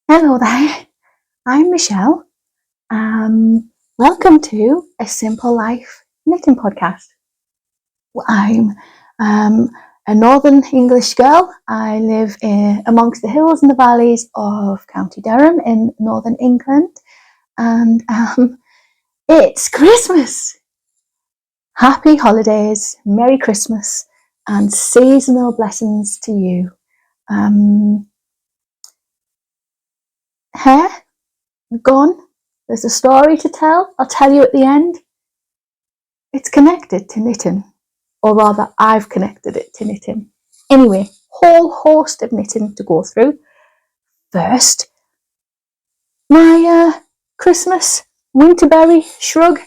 Hello there, I'm Michelle. Welcome to A Simple Life Knitting Podcast. I'm a Northern English girl. I live amongst the hills and the valleys of County Durham in Northern England, and it's Christmas. Happy holidays, Merry Christmas, and seasonal blessings to you. Hair gone. There's a story to tell. I'll tell you at the end. It's connected to knitting, or rather I've connected it to knitting. Anyway, whole host of knitting to go through. First, my Christmas Winterberry shrug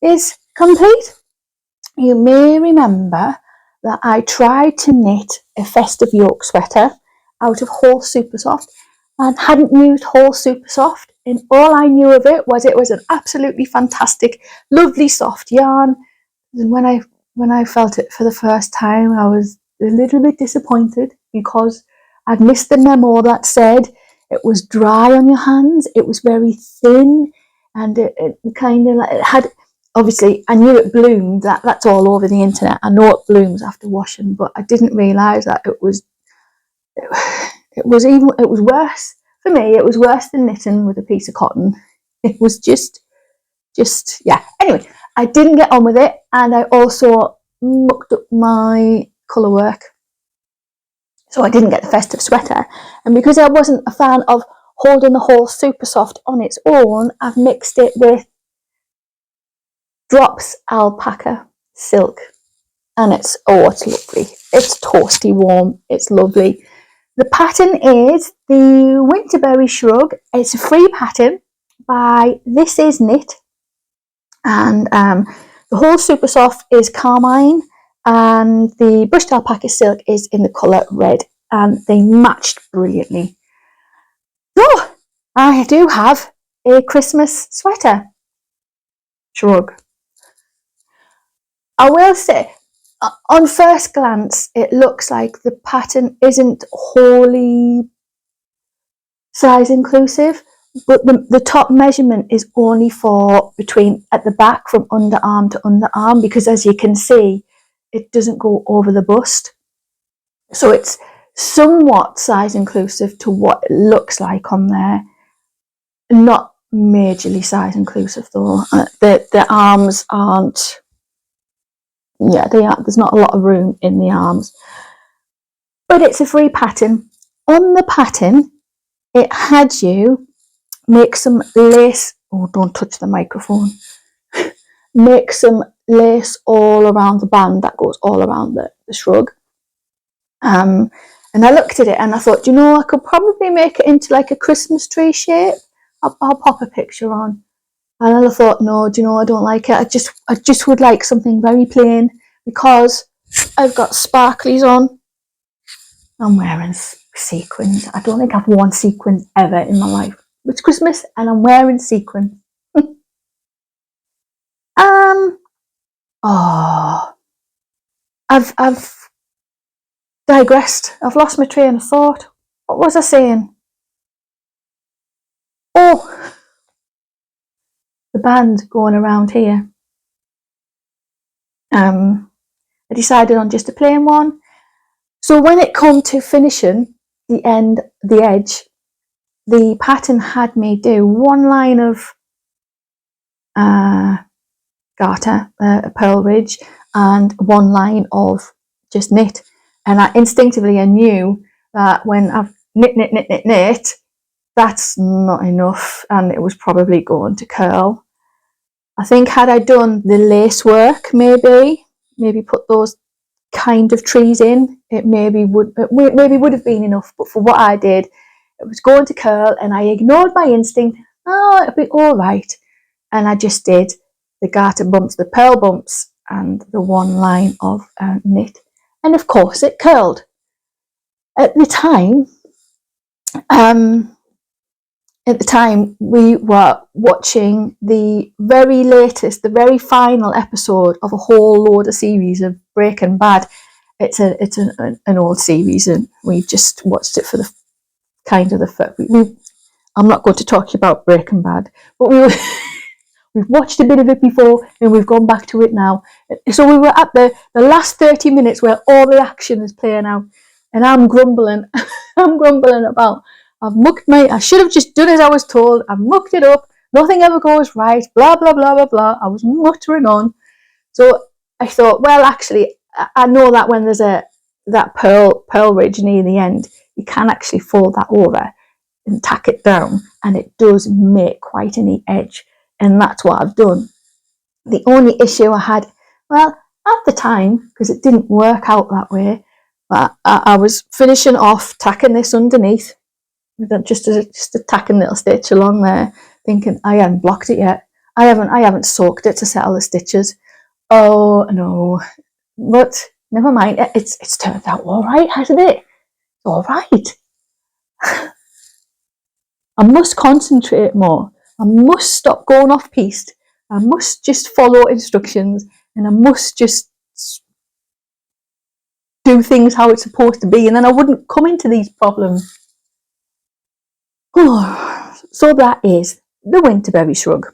is complete. You may remember that I tried to knit a festive yoke sweater out of Whole Super Soft and hadn't used Whole Super Soft, and all I knew of it was an absolutely fantastic, lovely soft yarn. And when I felt it for the first time, I was a little bit disappointed because I'd missed the memo that said it was dry on your hands. It was very thin, and it kind of it had. Obviously, I knew it bloomed. That's all over the internet. I know it blooms after washing, but I didn't realise that it was worse for me. It was worse than knitting with a piece of cotton. It was just yeah. Anyway, I didn't get on with it, and I also mucked up my colour work, so I didn't get the festive sweater. And because I wasn't a fan of holding the Whole Super Soft on its own, I've mixed it with Drops Alpaca Silk, and it's lovely. It's toasty warm. It's lovely. The pattern is the Winterberry Shrug. It's a free pattern by This Is Knit, and the Whole Super Soft is carmine, and the brushed alpaca silk is in the colour red, and they matched brilliantly. So I do have a Christmas sweater shrug. I will say, on first glance, it looks like the pattern isn't wholly size inclusive, but the top measurement is only for between at the back from underarm to underarm, because as you can see, it doesn't go over the bust. So it's somewhat size inclusive to what it looks like on there. Not majorly size inclusive though. The arms aren't, yeah, they are. There's not a lot of room in the arms. But it's a free pattern. On the pattern, it had you make some lace. Oh, don't touch the microphone. Make some lace all around the band that goes all around the shrug. And I looked at it and I thought, I could probably make it into like a Christmas tree shape. I'll pop a picture on. And then I thought, no, I don't like it. I just would like something very plain, because I've got sparklies on. I'm wearing sequins. I don't think I've worn sequins ever in my life. It's Christmas and I'm wearing sequins. I've digressed. I've lost my train of thought. What was I saying? Oh, the band going around here. I decided on just a plain one. So when it come to finishing the edge, the pattern had me do one line of garter, a purl ridge, and one line of just knit. And I knew that when I've knit, that's not enough, and it was probably going to curl. I think had I done the lace work, maybe put those kind of trees in, it maybe would have been enough. But for what I did, it was going to curl, and I ignored my instinct. Oh, it'll be all right. And I just did the garter bumps, the purl bumps, and the one line of knit. And of course it curled. At the time, we were watching the very latest, the very final episode of a whole load of series of Breaking Bad. It's an old series, and we just watched it for the kind of the I'm not going to talk about Breaking Bad, but we've watched a bit of it before and we've gone back to it now. So we were at the last 30 minutes where all the action is playing out, and I'm grumbling. I'm grumbling about, I should have just done as I was told. I've mucked it up. Nothing ever goes right. Blah, blah, blah, blah, blah. I was muttering on. So I thought, well, actually, I know that when there's that pearl ridge near the end, you can actually fold that over and tack it down, and it does make quite a neat edge, and that's what I've done. The only issue I had, well, at the time, because it didn't work out that way, but I was finishing off tacking this underneath, just a tacking little stitch along there, thinking I haven't blocked it yet. I haven't soaked it to settle the stitches. Oh no, but never mind. It's turned out all right, hasn't it? It's all right. I must concentrate more. I must stop going off piste. I must just follow instructions, and I must just do things how it's supposed to be, and then I wouldn't come into these problems. So that is the Winterberry Shrug.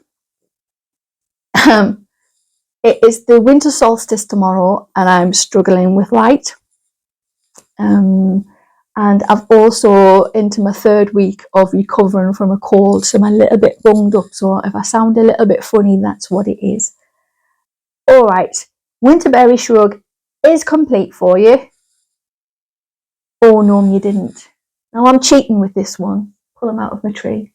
It is the winter solstice tomorrow, and I'm struggling with light. And I've also into my 3rd week of recovering from a cold, so I'm a little bit bunged up. So if I sound a little bit funny, that's what it is. All right, Winterberry Shrug is complete for you. Oh no, you didn't. Now I'm cheating with this one. Pull him out of my tree.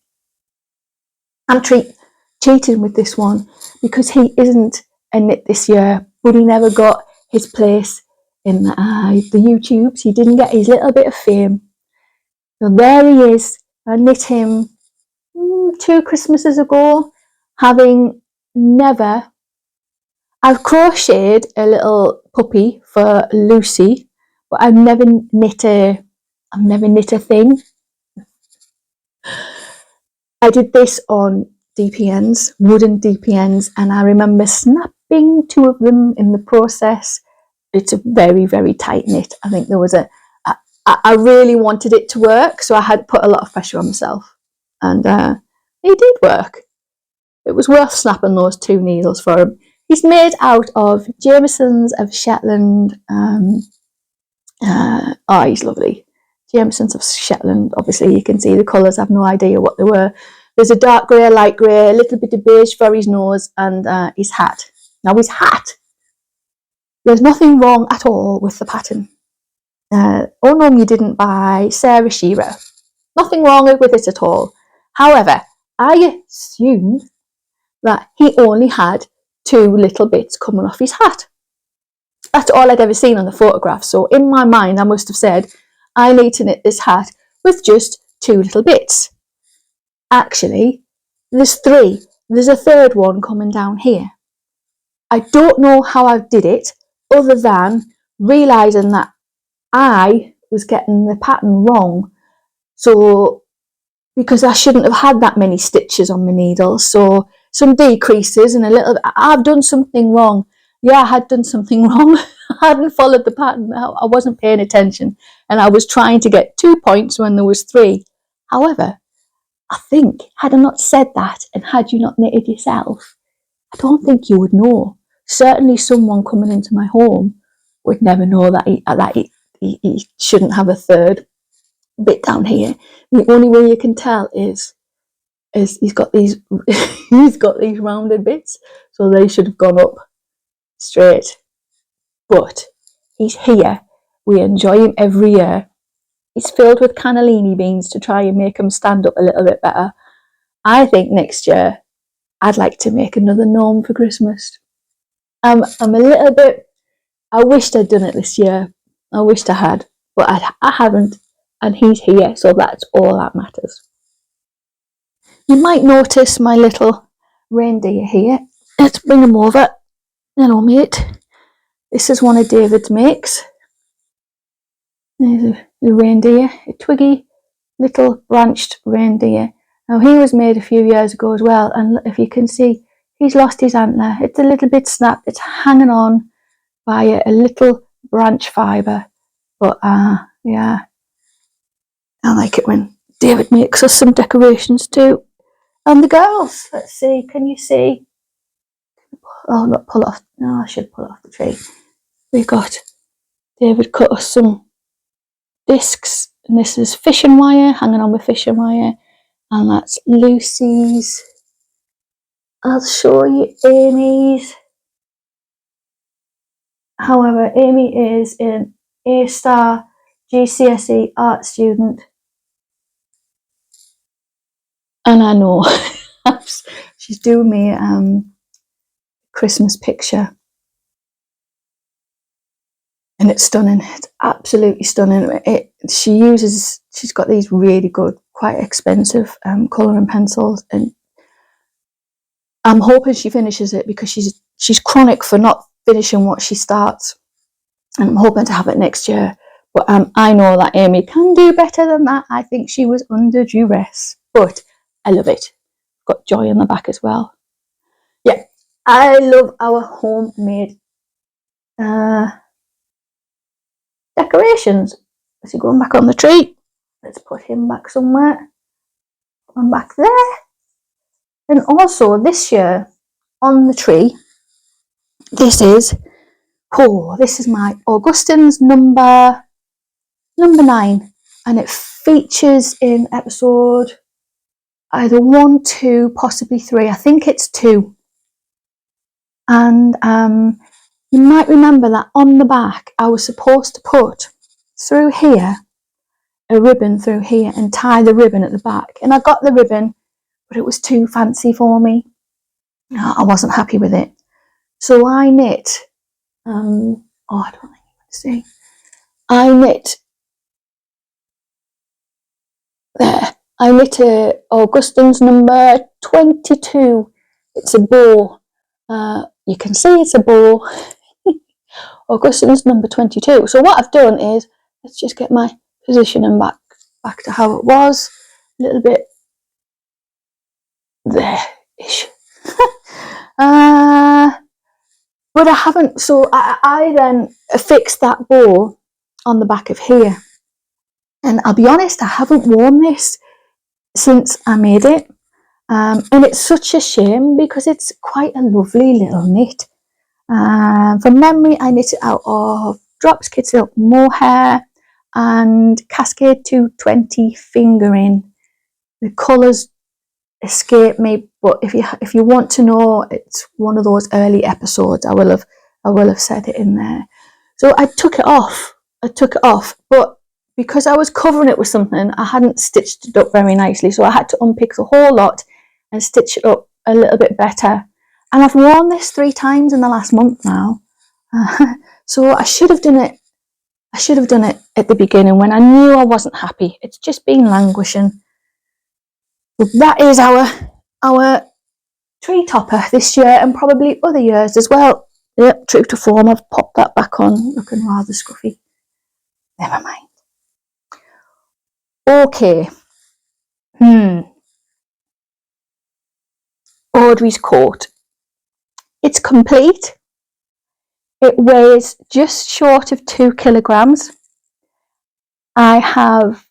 I'm cheating with this one because he isn't in it this year, but he never got his place in the YouTubes. He didn't get his little bit of fame. So there he is. I knit him 2 Christmases ago, having never. I've crocheted a little puppy for Lucy, but I've never knit a thing. I did this on DPNs, wooden DPNs, and I remember snapping 2 of them in the process. It's a very, very tight knit. I think there was I really wanted it to work, so I had put a lot of pressure on myself, and it did work. It was worth snapping those 2 needles for him. He's made out of Jamesons of Shetland. He's lovely. Jamesons of Shetland. Obviously, you can see the colours. I have no idea what they were. There's a dark grey, a light grey, a little bit of beige for his nose, and his hat. Now, his hat, there's nothing wrong at all with the pattern. Oh no, you didn't, by Sarah Shearer. Nothing wrong with it at all. However, I assumed that he only had 2 little bits coming off his hat. That's all I'd ever seen on the photograph. So in my mind, I must have said, I need to knit this hat with just 2 little bits. Actually, there's 3. There's a 3rd one coming down here. I don't know how I did it, other than realising that I was getting the pattern wrong. So, because I shouldn't have had that many stitches on my needle. So, some decreases and a little, I've done something wrong. Yeah, I had done something wrong. I hadn't followed the pattern. I wasn't paying attention. And I was trying to get 2 points when there was 3. However, I think, had I not said that, and had you not knitted yourself, I don't think you would know. Certainly someone coming into my home would never know that he shouldn't have a 3rd bit down here. The only way you can tell is he's got these he's got these rounded bits, so they should have gone up straight. But he's here. We enjoy him every year. He's filled with cannellini beans to try and make him stand up a little bit better. I think next year I'd like to make another gnome for Christmas. I'm a little bit, I wished I'd done it this year. I wished I had, but I haven't, and he's here, so that's all that matters. You might notice my little reindeer here. Let's bring him over. Hello, mate. This is one of David's makes. There's a reindeer, a twiggy little branched reindeer. Now, he was made a few years ago as well, and if you can see, he's lost his antler. It's a little bit snapped. It's hanging on by a little branch fibre. But yeah, I like it when David makes us some decorations too. And the girls, let's see, can you see? Oh, not pull off. No, I should pull off the tree. We got David cut us some discs, and this is fishing wire, hanging on with fishing wire, and that's Lucy's. I'll show you Amy's. However, Amy is an A-star GCSE art student, and I know she's doing me Christmas picture, and it's stunning. It's absolutely stunning. She's got these really good, quite expensive colouring pencils, and I'm hoping she finishes it because she's chronic for not finishing what she starts, and I'm hoping to have it next year. But I know that Amy can do better than that. I think she was under duress, but I love it. Got joy in the back as well. Yeah, I love our homemade decorations. Is he going back on the tree? Let's put him back somewhere. I'm back there. And also this year on the tree, this is my Augustine's number 9, and it features in episode either 1, 2, possibly 3. I think it's 2. And you might remember that on the back I was supposed to put through here a ribbon through here and tie the ribbon at the back, and I got the ribbon, but it was too fancy for me. I wasn't happy with it, so I knit I don't think you can see. I knit a Augustine's number 22. It's a bow. You can see it's a bow. Augustine's number 22. So what I've done is, let's just get my positioning back to how it was. A little bit there-ish. But I haven't, so I then fixed that bow on the back of here. And I'll be honest, I haven't worn this since I made it. And it's such a shame because it's quite a lovely little knit. From memory, I knit it out of Drops Kid Silk Mohair and Cascade 220 fingering. The colours escape me, but if you want to know, it's one of those early episodes. I will have said it in there. So I took it off, but because I was covering it with something, I hadn't stitched it up very nicely, so I had to unpick the whole lot and stitch it up a little bit better. And I've worn this 3 times in the last month now. So I should have done it at the beginning when I knew I wasn't happy. It's just been languishing. But that is our tree topper this year, and probably other years as well. Yep, true to form, I've popped that back on, looking rather scruffy. Never mind. Okay. Audrey's coat. It's complete. It weighs just short of 2 kilograms. I have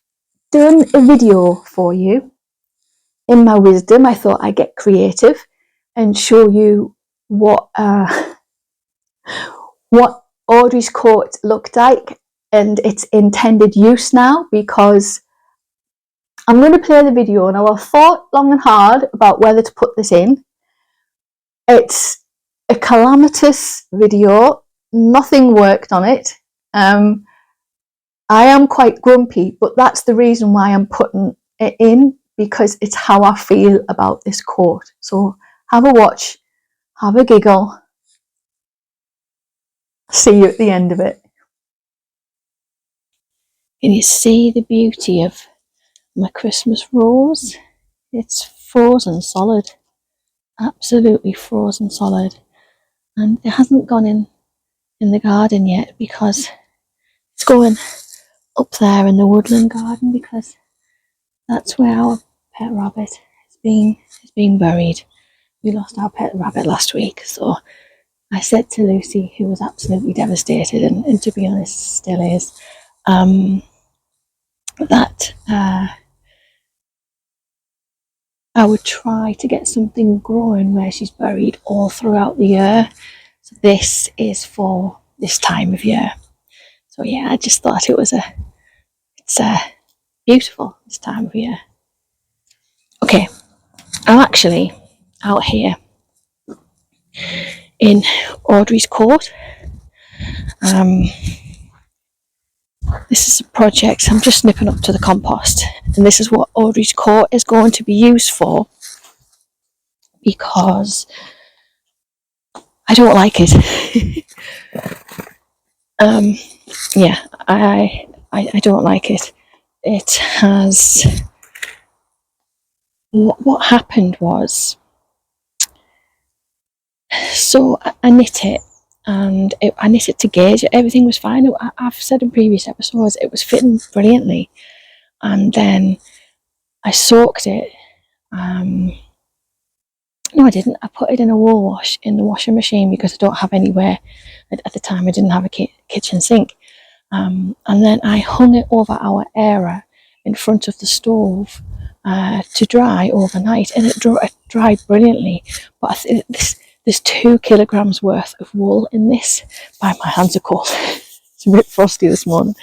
done a video for you. In my wisdom, I thought I'd get creative and show you what Audrey's coat looked like and its intended use now, because I'm going to play the video. Now, I've thought long and hard about whether to put this in. It's a calamitous video. Nothing worked on it. I am quite grumpy, but that's the reason why I'm putting it in, because it's how I feel about this coat. So have a watch, have a giggle. See you at the end of it. Can you see the beauty of my Christmas rose? It's frozen solid, absolutely frozen solid, and it hasn't gone in the garden yet because it's going up there in the woodland garden, because that's where our pet rabbit has been buried. We lost our pet rabbit last week, so I said to Lucy, who was absolutely devastated, and to be honest still is, that I would try to get something growing where she's buried all throughout the year. So this is for this time of year. So yeah, I just thought it's beautiful this time of year. Okay, I'm actually out here in Audrey's Court. This is a project. I'm just nipping up to the compost, and this is what Audrey's Court is going to be used for, because I don't like it. Yeah, I don't like it. It has. What happened was, so I knit it, and I knit it to gauge. Everything was fine. I've said in previous episodes it was fitting brilliantly, and then I soaked it. No, I didn't. I put it in a wool wash in the washing machine because I don't have anywhere. At the time, I didn't have a kitchen sink. And then I hung it over our aira in front of the stove to dry overnight, and it dried brilliantly. But there's 2 kilograms worth of wool in this. My hands are cold. It's a bit frosty this morning.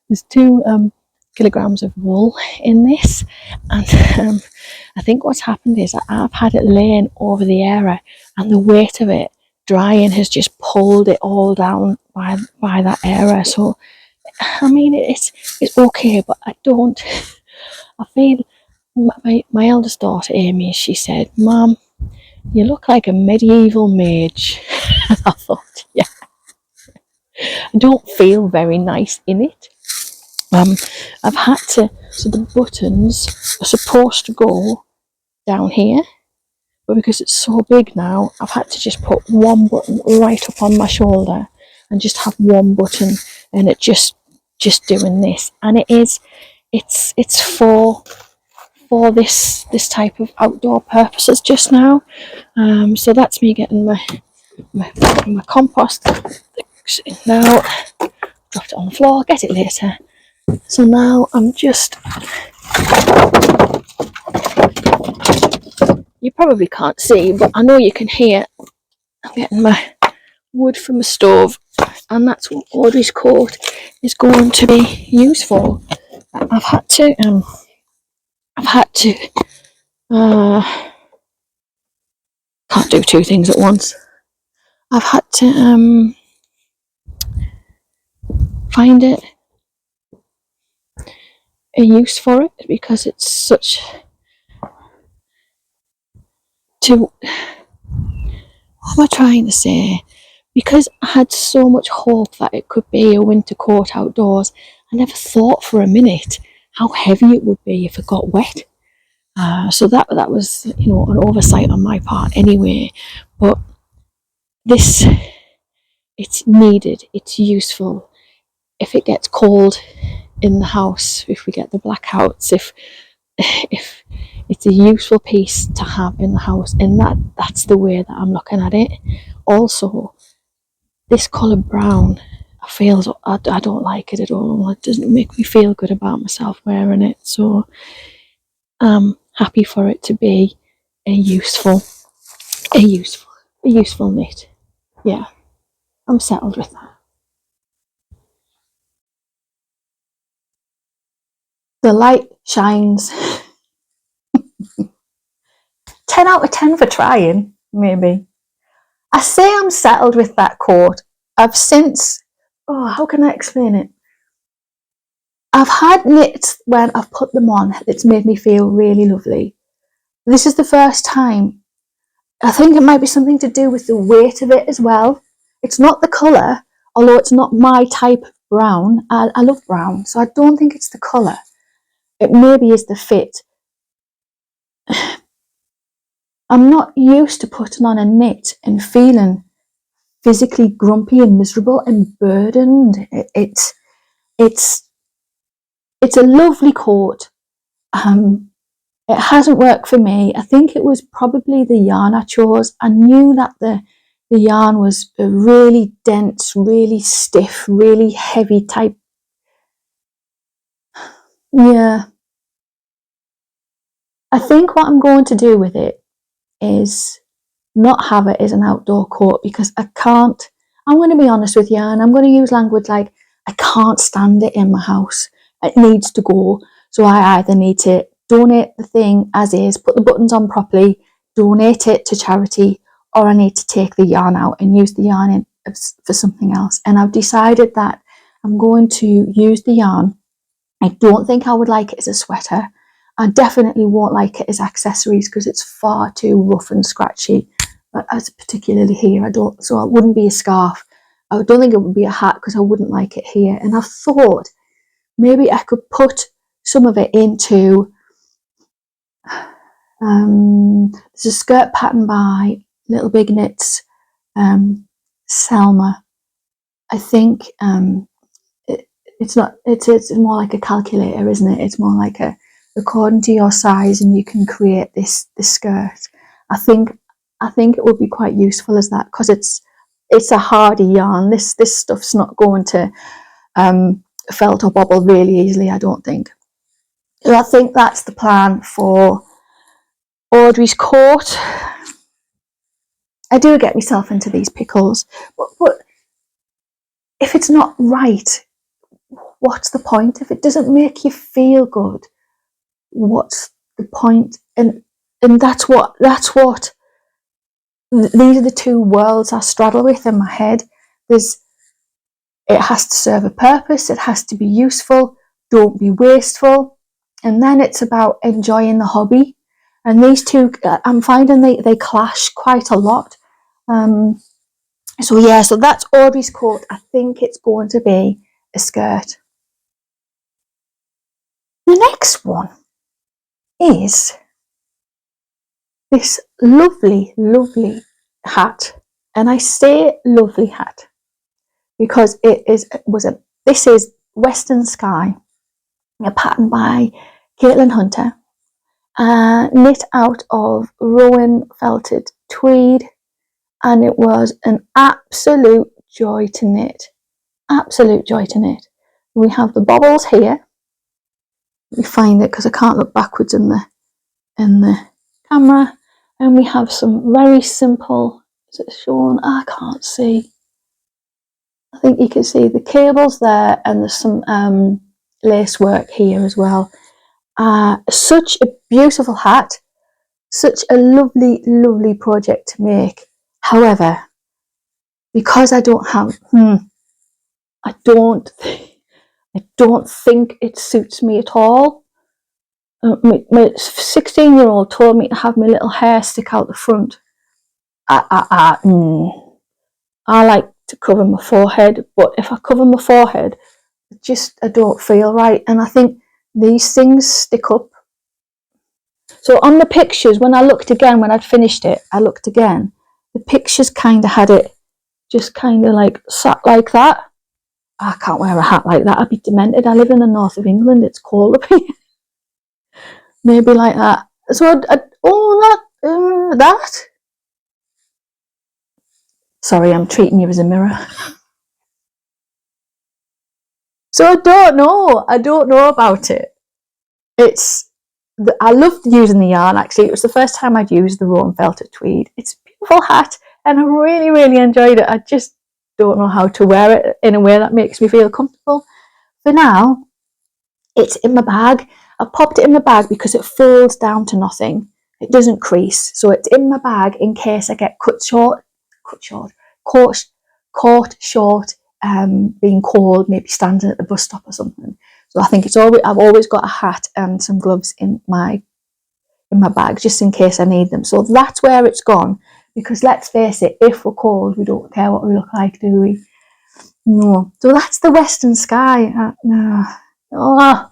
There's 2 kilograms of wool in this, and I think what's happened is I've had it laying over the aira, and the weight of it drying has just pulled it all down by that aira. So I mean, it's okay, but I feel my eldest daughter Amy, she said, "Mum, you look like a medieval mage." And I thought, yeah, I don't feel very nice in it. I've had to, so the buttons are supposed to go down here, but because it's so big now, I've had to just put one button right up on my shoulder and just have one button, and it just doing this. And it's for this type of outdoor purposes just now. So that's me getting my compost now. Dropped it on the floor, get it later. So now I'm just, you probably can't see, but I know you can hear, I'm getting my wood from the stove, and that's what Audrey's Court is going to be used for. I've had to can't do 2 things at once. I've had to find it a use for it, because it's such to, what am I trying to say? Because I had so much hope that it could be a winter coat outdoors, I never thought for a minute how heavy it would be if it got wet. So that was, an oversight on my part anyway. But this, it's needed, it's useful. If it gets cold in the house, if we get the blackouts, if it's a useful piece to have in the house, and that's the way that I'm looking at it. Also, this colour brown, I don't like it at all. It doesn't make me feel good about myself wearing it. So I'm happy for it to be a useful knit. Yeah, I'm settled with that. The light shines. 10 out of 10 for trying, maybe. I say I'm settled with that coat. I've since, how can I explain it? I've had knits when I've put them on, it's made me feel really lovely. This is the first time. I think it might be something to do with the weight of it as well. It's not the colour, although it's not my type of brown. I love brown, so I don't think it's the colour. It maybe is the fit. I'm not used to putting on a knit and feeling physically grumpy and miserable and burdened. It's a lovely coat. It hasn't worked for me. I think it was probably the yarn I chose. I knew that the yarn was a really dense, really stiff, really heavy type. Yeah. I think what I'm going to do with it is not have it as an outdoor coat, because I can't, I'm going to be honest with you, and I'm going to use language like, I can't stand it in my house. It needs to go. So I either need to donate the thing as is, put the buttons on properly, donate it to charity, or I need to take the yarn out and use the yarn for something else. And I've decided that I'm going to use the yarn. I don't think I would like it as a sweater. I definitely won't like it as accessories because it's far too rough and scratchy. But as particularly here, so it wouldn't be a scarf. I don't think it would be a hat because I wouldn't like it here. And I've thought maybe I could put some of it into, there's a skirt pattern by Little Big Knits, Selma. I think it's more like a calculator, isn't it? It's more like according to your size, and you can create this skirt. I think it would be quite useful as that, because it's a hardy yarn. This stuff's not going to felt or bobble really easily, I don't think. So I think that's the plan for Audrey's coat. I do get myself into these pickles, but if it's not right, what's the point? If it doesn't make you feel good, what's the point? And that's what these are the two worlds I straddle with in my head. It has to serve a purpose, it has to be useful, don't be wasteful, and then it's about enjoying the hobby. And these two, I'm finding they clash quite a lot. So yeah, so that's Audrey's coat. I think it's going to be a skirt. The next one is this lovely, lovely hat. And I say lovely hat because this is Western Sky, a pattern by Caitlin Hunter, knit out of Rowan felted tweed, and it was an absolute joy to knit. Absolute joy to knit. We have the bobbles here. Let me find it because I can't look backwards in the camera. And we have some very simple, is it shown? I can't see. I think you can see the cables there, and there's some lace work here as well. Such a beautiful hat, such a lovely, lovely project to make. However, because I don't have, I don't think it suits me at all. My 16-year-old told me to have my little hair stick out the front. I like to cover my forehead, but if I cover my forehead, I don't feel right. And I think these things stick up. So on the pictures, when I'd finished it, I looked again. The pictures kind of had it just kind of like sat like that. I can't wear a hat like that. I'd be demented. I live in the north of England. It's cold up here. Maybe like that. So that. Sorry, I'm treating you as a mirror. So I don't know about it. I loved using the yarn, actually. It was the first time I'd used the Rowan felted tweed. It's a beautiful hat, and I really, really enjoyed it. I just don't know how to wear it in a way that makes me feel comfortable. For now, it's in my bag. I popped it in my bag because it folds down to nothing. It doesn't crease. So it's in my bag in case I get caught short, being cold, maybe standing at the bus stop or something. So I think I've always got a hat and some gloves in my bag just in case I need them. So that's where it's gone, because let's face it, if we're cold, we don't care what we look like, do we? No. So that's the Western Sky. No. Oh,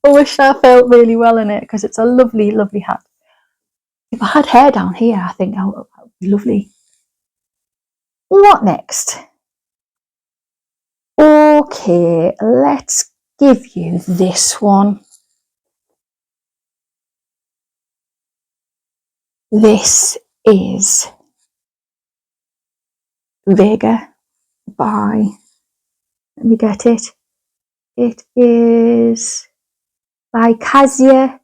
I wish I felt really well in it because it's a lovely, lovely hat. If I had hair down here, I think that would be lovely. What next? Okay, let's give you this one. This is Vega by, let me get it. It is by Kasia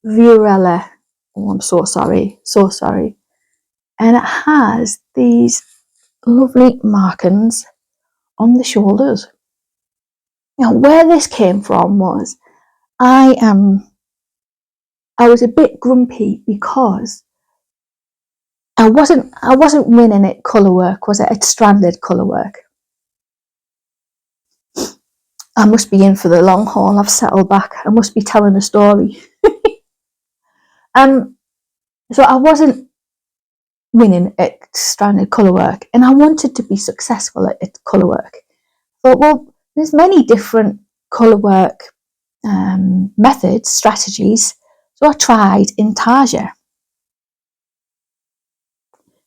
Viorella. Oh, I'm so sorry, so sorry. And it has these lovely markings on the shoulders. Now, where this came from was I was a bit grumpy because I wasn't winning at colour work, was it? At stranded colour work. I must be in for the long haul. I've settled back. I must be telling a story. So I wasn't winning at stranded colour work, and I wanted to be successful at colour work. Thought, well, there's many different colour work methods, strategies. So I tried Intarsia,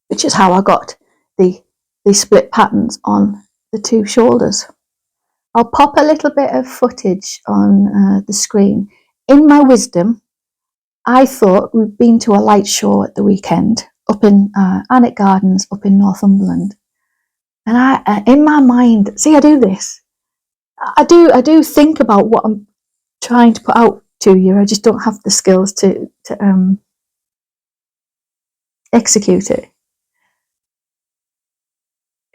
which is how I got the split patterns on the two shoulders. I'll pop a little bit of footage on the screen. In my wisdom, I thought we'd been to a light show at the weekend up in Alnwick Gardens up in Northumberland. And I, in my mind, see, I do this. I do think about what I'm trying to put out to you. I just don't have the skills to execute it.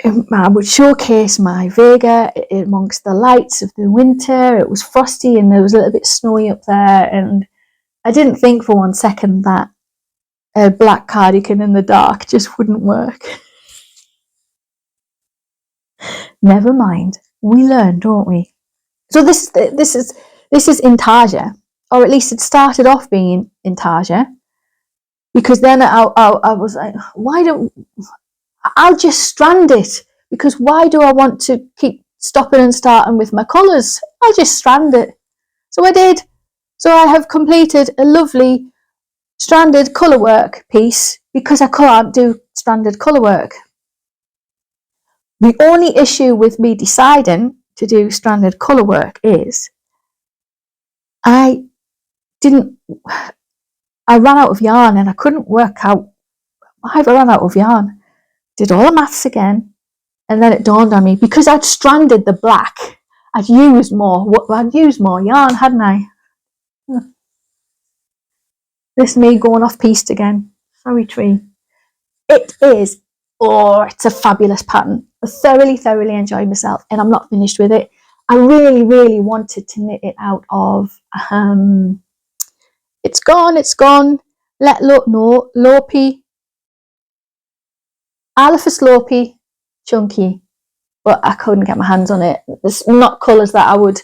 I would showcase my Vega amongst the lights of the winter. It was frosty and there was a little bit snowy up there, and I didn't think for 1 second that a black cardigan in the dark just wouldn't work. Never mind, we learn, don't we? So this is Intarsia, or at least it started off being Intarsia, because then I was like, why don't I'll just strand it, because why do I want to keep stopping and starting with my colours? I'll just strand it. So I did. So I have completed a lovely stranded colour work piece because I can't do stranded colour work. The only issue with me deciding to do stranded colour work is I ran out of yarn and I couldn't work out why I ran out of yarn. Did all the maths again, and then it dawned on me, because I'd stranded the black, I'd used more yarn, hadn't I? This is me going off piste again. Sorry, tree. It's a fabulous pattern. I thoroughly enjoyed myself, and I'm not finished with it. I really wanted to knit it out of it's gone. Let Lopi, Alaphus Lopi, chunky, but I couldn't get my hands on it. There's not colours that I would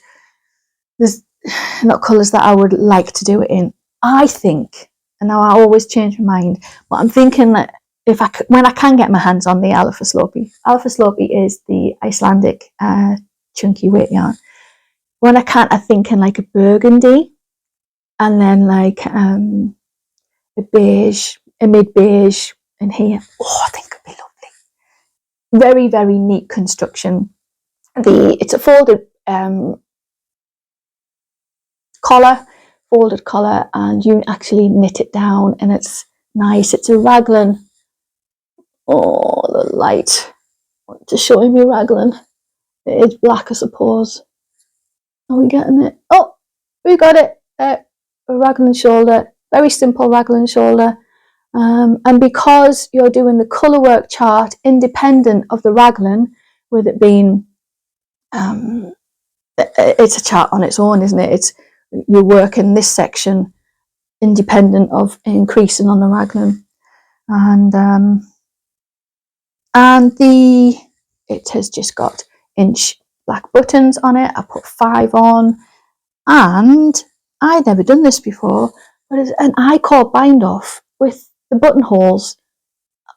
like to do it in. I think, and now I always change my mind, but I'm thinking that when I can get my hands on the Alaphus Lopi is the Icelandic chunky weight yarn. When I can't, I'm thinking like a burgundy, and then like a beige, a mid beige in here. Oh, I think it'd be lovely. Very neat construction. It's a folded folded collar, and you actually knit it down, and it's nice. It's a raglan. Oh, the light. Just showing me raglan. It is black, I suppose. Are we getting it? Oh, we got it. A raglan shoulder. Very simple raglan shoulder. And because you're doing the colour work chart independent of the raglan, with it being it's a chart on its own, isn't it? You're working this section independent of increasing on the raglan, and it has just got inch black buttons on it. I put 5 on, and I'd never done this before, but it's an I-cord bind off with the buttonholes.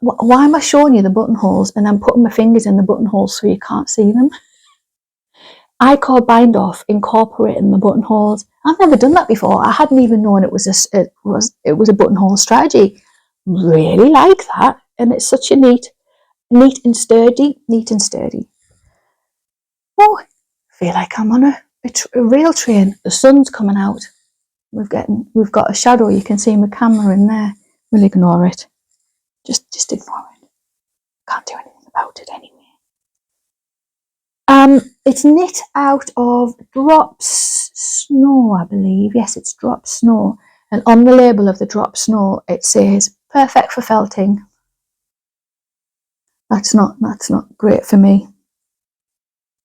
Why am I showing you the buttonholes and then putting my fingers in the buttonholes so you can't see them? I-cord bind off incorporating the buttonholes. I've never done that before. I hadn't even known it was a buttonhole strategy. Really like that, and it's such a neat and sturdy. Oh, I feel like I'm on a rail train. The sun's coming out. We've got a shadow. You can see my camera in there. We'll ignore it. Just ignore it. Can't do anything about it anyway. It's knit out of Drops Snow, I believe. Yes, it's Drops Snow. And on the label of the drop snow, it says perfect for felting. That's not great for me.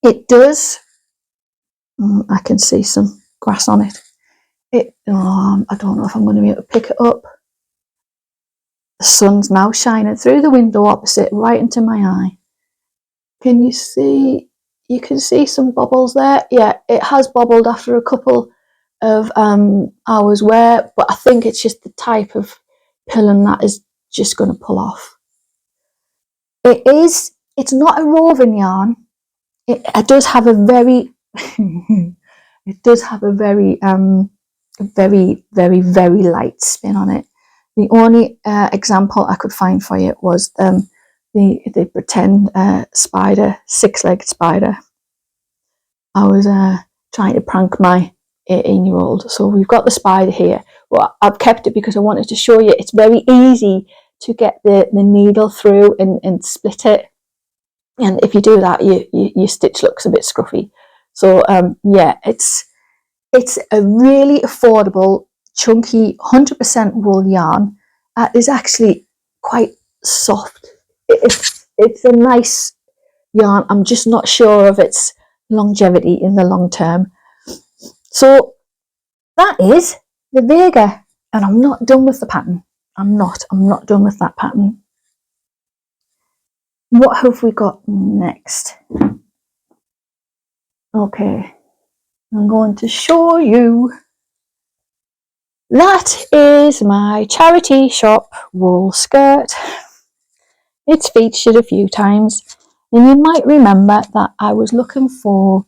It does. I can see some grass on it. I don't know if I'm going to be able to pick it up. The sun's now shining through the window opposite, right into my eye. Can you see? You can see some bubbles there. Yeah, it has bubbled after a couple of hours wear, but I think it's just the type of pillion that is just going to pull off. It's not a roving yarn. It does have a very it does have a very very light spin on it. The only example I could find for you was the pretend spider, 6-legged spider. I was trying to prank my 18-year-old. So we've got the spider here. Well, I've kept it because I wanted to show you it's very easy to get the needle through and split it. And if you do that, your stitch looks a bit scruffy. So yeah, it's a really affordable, chunky, 100% wool yarn. It's actually quite soft. It's a nice yarn. I'm just not sure of its longevity in the long term. So that is the Vega, and I'm not done with the pattern. I'm not done with that pattern. What have we got next? Okay, I'm going to show you. That is my charity shop wool skirt. It's featured a few times, and you might remember that I was looking for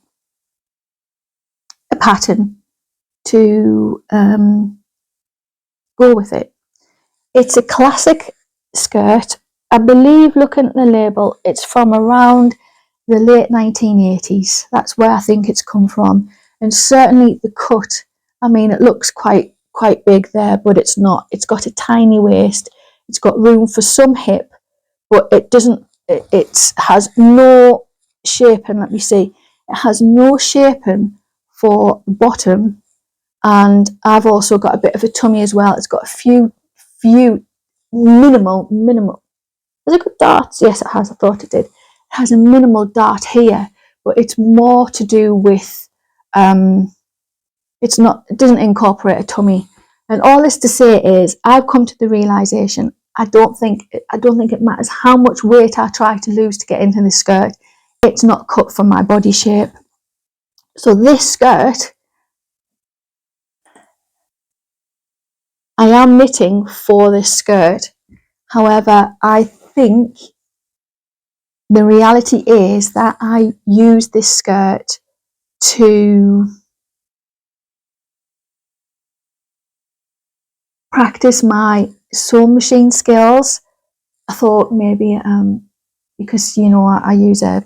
a pattern to go with it. It's a classic skirt. I believe, looking at the label, it's from around the late 1980s. That's where I think it's come from. And certainly the cut, I mean, it looks quite big there, but it's not. It's got a tiny waist. It's got room for some hip, but it doesn't, it has no shaping. Let me see. It has no shaping for the bottom. And I've also got a bit of a tummy as well. It's got a few minimal. Has it got darts? Yes, it has. I thought it did. It has a minimal dart here, but it's more to do with it doesn't incorporate a tummy. And all this to say is, I've come to the realization I don't think it matters how much weight I try to lose to get into this skirt. It's not cut for my body shape. So this skirt, I am knitting for this skirt. However, I think the reality is that I use this skirt to practice my sewing machine skills. I thought maybe because I use a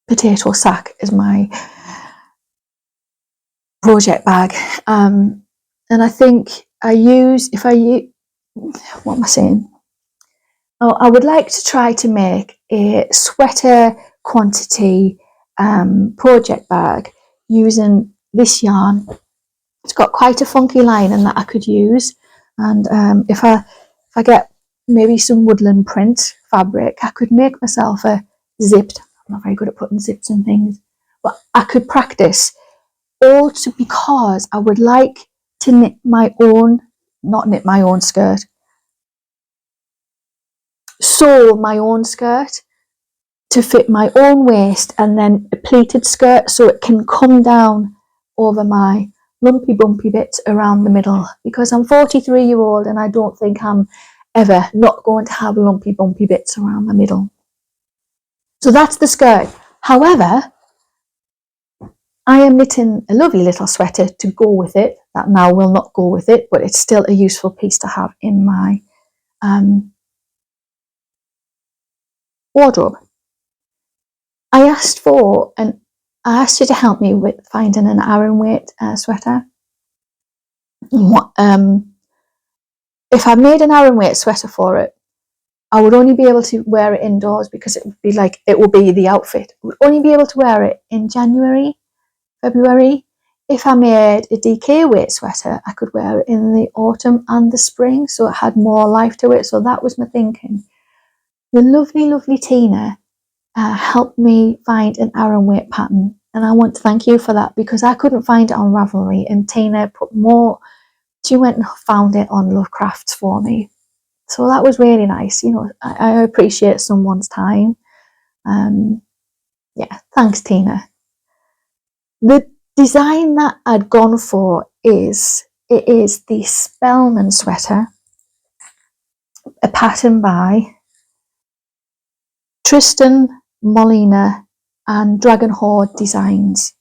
potato sack as my project bag, and I think what am I saying? Oh, I would like to try to make a sweater quantity project bag using this yarn. It's got quite a funky lining that I could use, and if I get maybe some woodland print fabric, I could make myself a zipped. I'm not very good at putting zips in things, but I could practice. Also, because I would like to knit my own, not knit my own skirt, sew my own skirt to fit my own waist, and then a pleated skirt so it can come down over my lumpy bumpy bits around the middle, because I'm 43-year-old and I don't think I'm ever not going to have lumpy bumpy bits around the middle. So that's the skirt. However, I am knitting a lovely little sweater to go with it that now will not go with it, but it's still a useful piece to have in my wardrobe. I asked you to help me with finding an Aran weight sweater. If I made an Aran weight sweater for it, I would only be able to wear it indoors, because it would be the outfit. I would only be able to wear it in January, February. if I made a DK weight sweater, I could wear it in the autumn and the spring, so it had more life to it. So that was my thinking. The lovely Tina helped me find an Aran weight pattern, and I want to thank you for that, because I couldn't find it on Ravelry, and Tina she went and found it on Lovecrafts for me. So that was really nice. You know, I appreciate someone's time. Yeah, thanks, Tina. The design that I'd gone for is the Spellman sweater, a pattern by Tristan Molina and Dragon Horde Designs.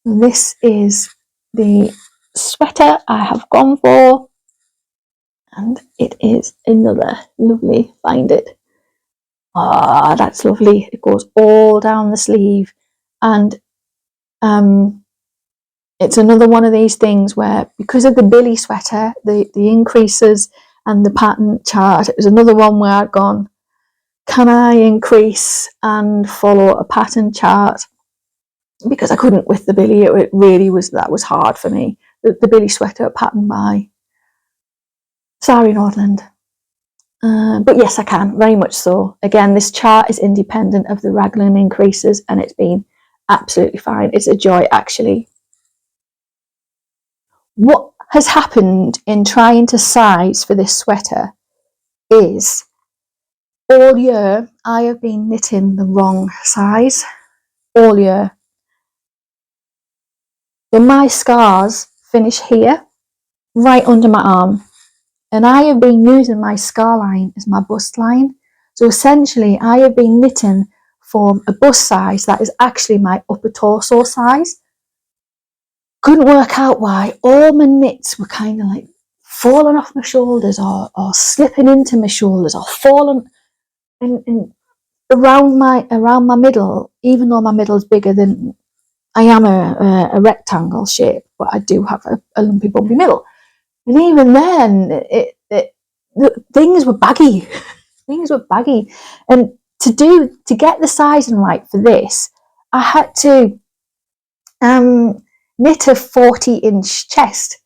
This is the sweater I have gone for, and it is another lovely, find it. Ah, that's lovely. It goes all down the sleeve, and it's another one of these things where, because of the Billy sweater, the increases and the pattern chart, it was another one where I'd gone, can I increase and follow a pattern chart? Because I couldn't with the Billy. It really was, that was hard for me. The Billy sweater pattern by Sari Nordland. But yes, I can, very much so. Again, this chart is independent of the raglan increases, and it's been absolutely fine. It's a joy, actually. What has happened in trying to size for this sweater is, all year I have been knitting the wrong size, all year. So my scars finish here, right under my arm, and I have been using my scar line as my bust line. So essentially I have been knitting for a bust size that is actually my upper torso size. Couldn't work out why all my knits were kind of like falling off my shoulders, or slipping into my shoulders, or falling and around my middle, even though my middle is bigger than, I am a rectangle shape, but I do have a lumpy bumpy middle. And even then, things were baggy. Things were baggy. And to get the sizing right for this, I had to knit a 40-inch chest.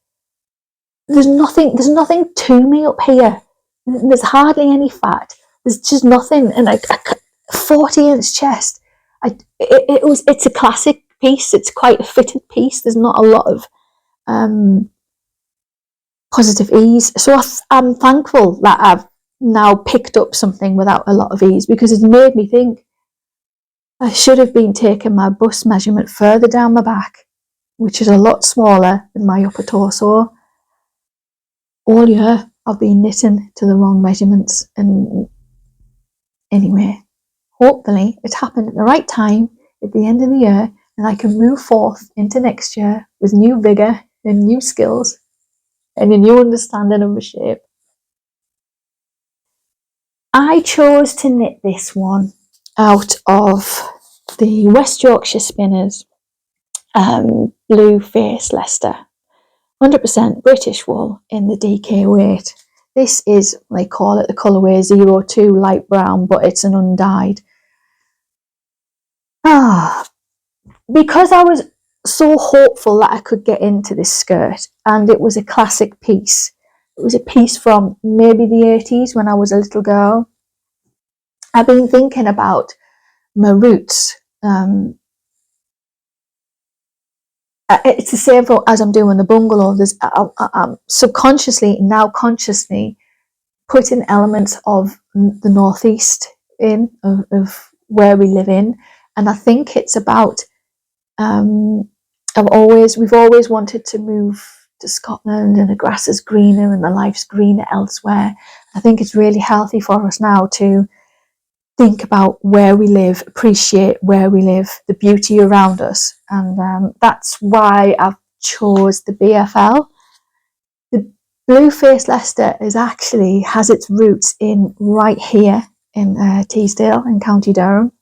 There's nothing to me up here. There's hardly any fat. There's just nothing. And a 40-inch chest. It's a classic piece. It's quite a fitted piece. There's not a lot of positive ease. So I'm thankful that I've now picked up something without a lot of ease, because it's made me think I should have been taking my bust measurement further down my back, which is a lot smaller than my upper torso. All year I've been knitting to the wrong measurements, and anyway, hopefully it happened at the right time at the end of the year, and I can move forth into next year with new vigour and new skills and a new understanding of my shape. I chose to knit this one out of the West Yorkshire Spinners Blue Face Leicester, 100% British wool in the DK weight. This is, they call it the colourway 02 light brown, but it's an undyed. Because I was so hopeful that I could get into this skirt, and it was a classic piece. It was a piece from maybe the 80s when I was a little girl. I've been thinking about my roots. It's the same as I'm doing the bungalow. I'm subconsciously, now consciously, putting elements of the northeast in, of where we live in. And I think it's about, we've always wanted to move to Scotland, and the grass is greener and the life's greener elsewhere. I think it's really healthy for us now to think about where we live, appreciate where we live, the beauty around us. And that's why I've chose the BFL. The Blue Face Leicester has its roots in right here in Teesdale in County Durham.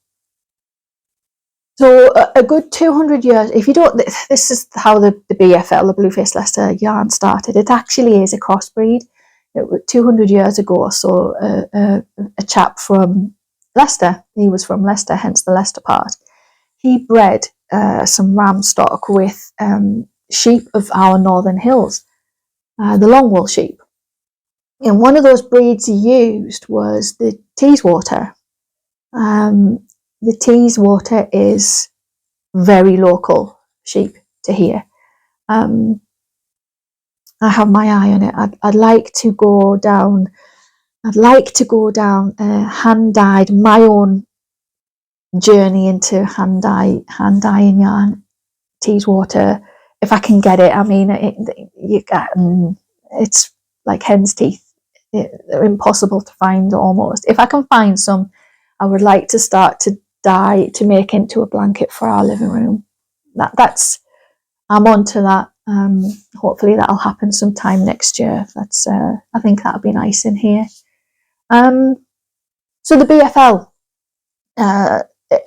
So a good 200 years, if you don't, this is how the BFL, the Blue Face Leicester yarn started. It actually is a crossbreed. It was 200 years ago, so a chap from Leicester, he was from Leicester, hence the Leicester part. He bred some ram stock with sheep of our northern hills, the long wool sheep. And one of those breeds he used was the Teeswater. The Teeswater is very local sheep to here. I have my eye on it. I'd like to go down hand dyed, my own journey into hand dyeing yarn, Teeswater, if I can get it. I mean, it's like hen's teeth. They're impossible to find almost. If I can find some, I would like to start to dye to make into a blanket for our living room. I'm on to that. Hopefully that'll happen sometime next year. I think that'll be nice in here. So the BFL,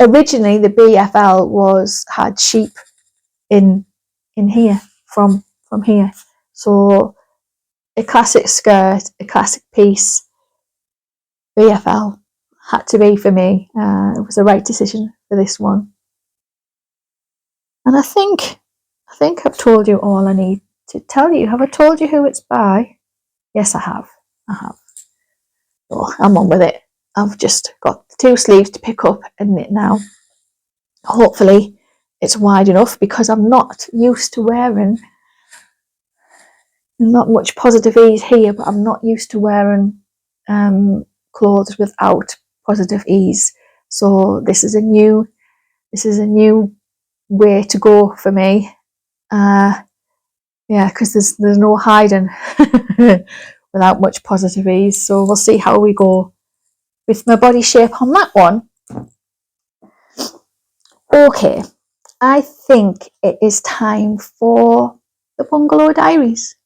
originally the BFL had sheep in here from here. So a classic skirt, a classic piece, BFL had to be for me. It was the right decision for this one. And I think I've told you all I need to tell you. Have I told you who it's by? Yes, I have. Oh, I'm on with it. I've just got 2 sleeves to pick up and knit now. Hopefully it's wide enough, because I'm not used to wearing, not much positive ease here, but I'm not used to wearing clothes without positive ease. So this is a new way to go for me. Yeah, because there's no hiding without much positive ease. So we'll see how we go with my body shape on that one. Okay, I think it is time for the Bungalow Diaries.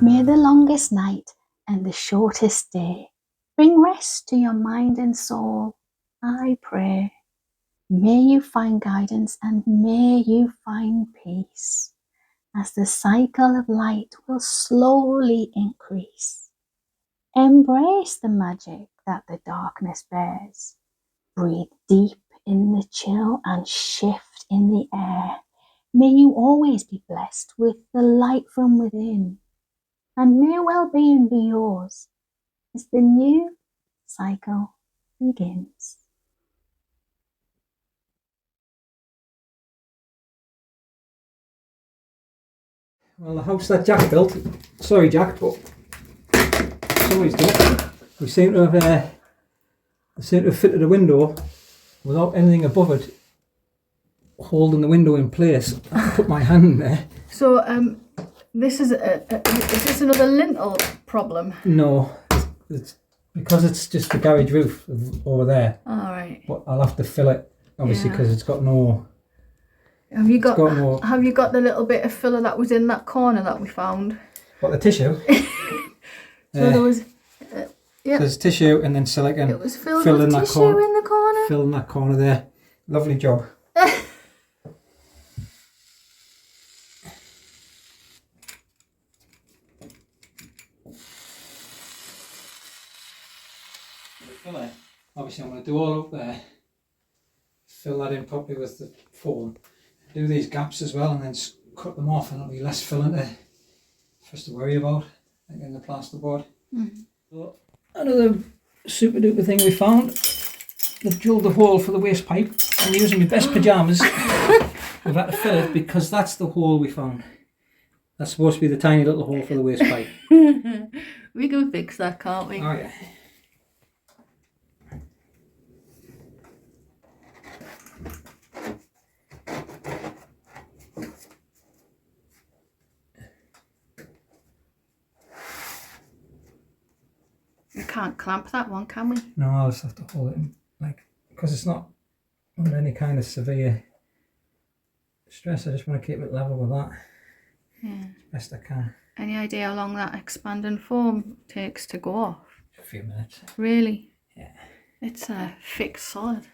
May the longest night and the shortest day bring rest to your mind and soul, I pray. May you find guidance and may you find peace, as the cycle of light will slowly increase. Embrace the magic that the darkness bears. Breathe deep in the chill and shift in the air. May you always be blessed with the light from within, and may well-being be yours as the new cycle begins. Well, the house that Jack built, sorry Jack, but somebody's done it. We seem to have fitted a window without anything above it holding the window in place. I can put my hand in there. So is this another lintel problem? No, it's because it's just the garage roof over there. All right. But I'll have to fill it, obviously, because it's got no. Have you got the little bit of filler that was in that corner that we found? What, the tissue? There was. There's tissue and then silicone. It was filled with tissue in the corner. Filled in that corner there. Lovely job. Obviously I'm going to do all up there, fill that in properly with the foam, do these gaps as well, and then cut them off, and it'll be less filling for us to worry about. like in the plasterboard. Mm. So another super duper thing we found. They've drilled the hole for the waste pipe. I'm using my best pyjamas. We've had to fill it because that's the hole we found. That's supposed to be the tiny little hole for the waste pipe. We can fix that, can't we? Oh yeah. We can't clamp that one, can we? No, I'll just have to hold it in, like, because it's not under any kind of severe stress. I just want to keep it level with that. Yeah. As best I can. Any idea how long that expanding foam takes to go off? A few minutes. Really? Yeah. It's a fixed solid.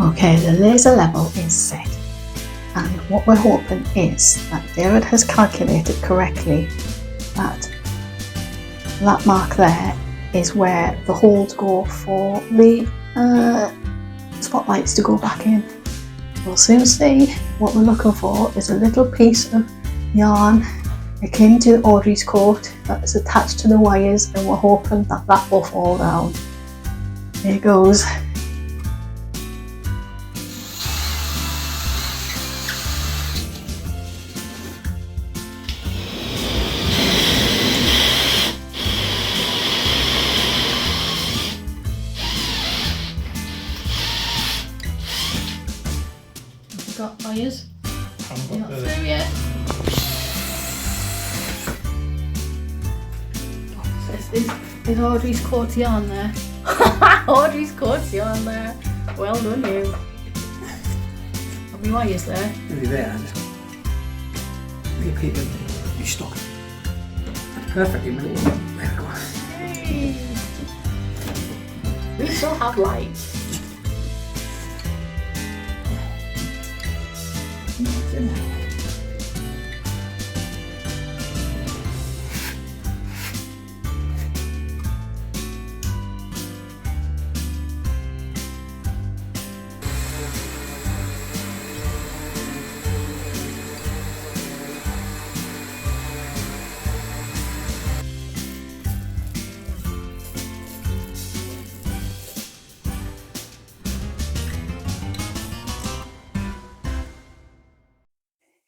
Okay, the laser level is set, and what we're hoping is that David has calculated correctly that that mark there is where the holes go for the spotlights to go back in. We'll soon see. What we're looking for is a little piece of yarn akin to Audrey's coat that is attached to the wires, and we're hoping that that will fall down. There it goes. Got wires? You're not through yet. There's Audrey's coat yarn there. Audrey's coat yarn there. Well done, you. Have your wires there? Really there, and you keep it. You stuck. Perfectly middle. There we go. Hey. We still have light.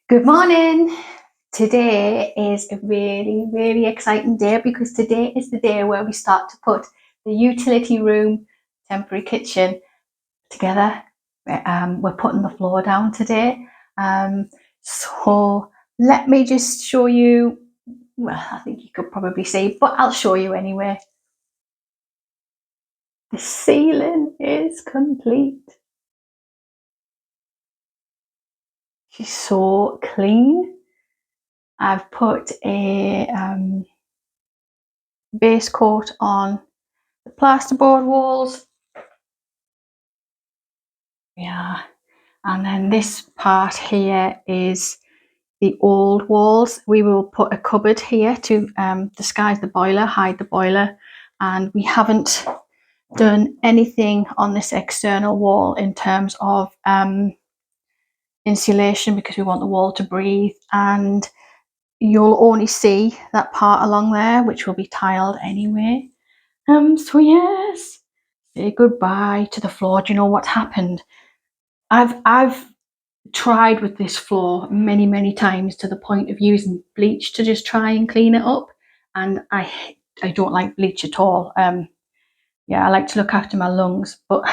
Good morning. Today is a really exciting day because today is the day where we start to put the utility room, temporary kitchen together. We're putting the floor down today. So let me just show you. Well, I think you could probably see, but I'll show you anyway. The ceiling is complete. She's so clean. I've put a base coat on the plasterboard walls. Yeah, and then this part here is the old walls. We will put a cupboard here to disguise the boiler, hide the boiler, and we haven't done anything on this external wall in terms of insulation because we want the wall to breathe, and you'll only see that part along there which will be tiled anyway. So yes, say goodbye to the floor. Do you know what's happened? I've tried with this floor many times to the point of using bleach to just try and clean it up, and I don't like bleach at all. Yeah, I like to look after my lungs, but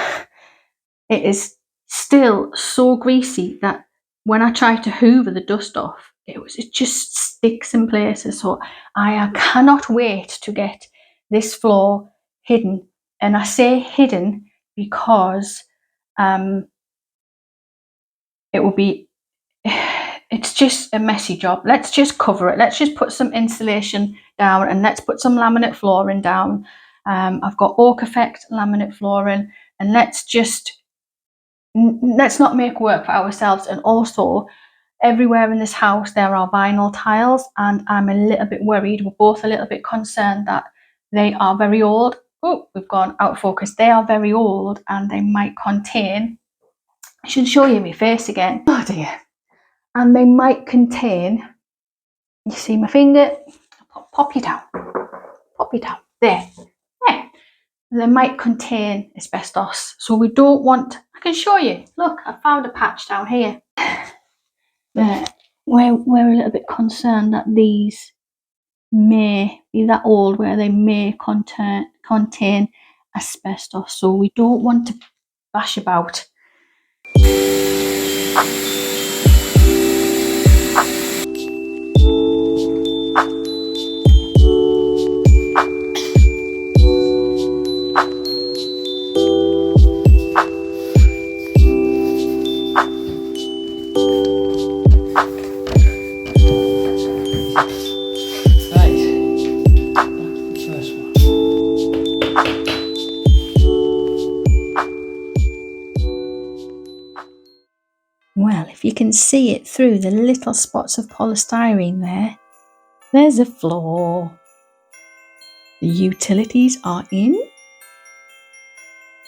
it is still so greasy that when I try to hoover the dust off, it just sticks in places. So I cannot wait to get this floor hidden, and I say hidden because it will be, it's just a messy job. Let's just cover it. Let's just put some insulation down, and let's put some laminate flooring down. I've got Oak Effect laminate flooring, and let's not make work for ourselves. And also, everywhere in this house there are vinyl tiles, and I'm a little bit worried, we're both a little bit concerned that they are very old. Oh, we've gone out of focus. They are very old, and they might contain, I should show you my face again. Oh dear. And they might contain, you see my finger, pop you down, there. They might contain asbestos, so we don't want, I can show you, look, I found a patch down here. There. We're a little bit concerned that these may be that old where they may contain asbestos, so we don't want to bash about. Well, if you can see it through the little spots of polystyrene there, there's a floor. The utilities are in.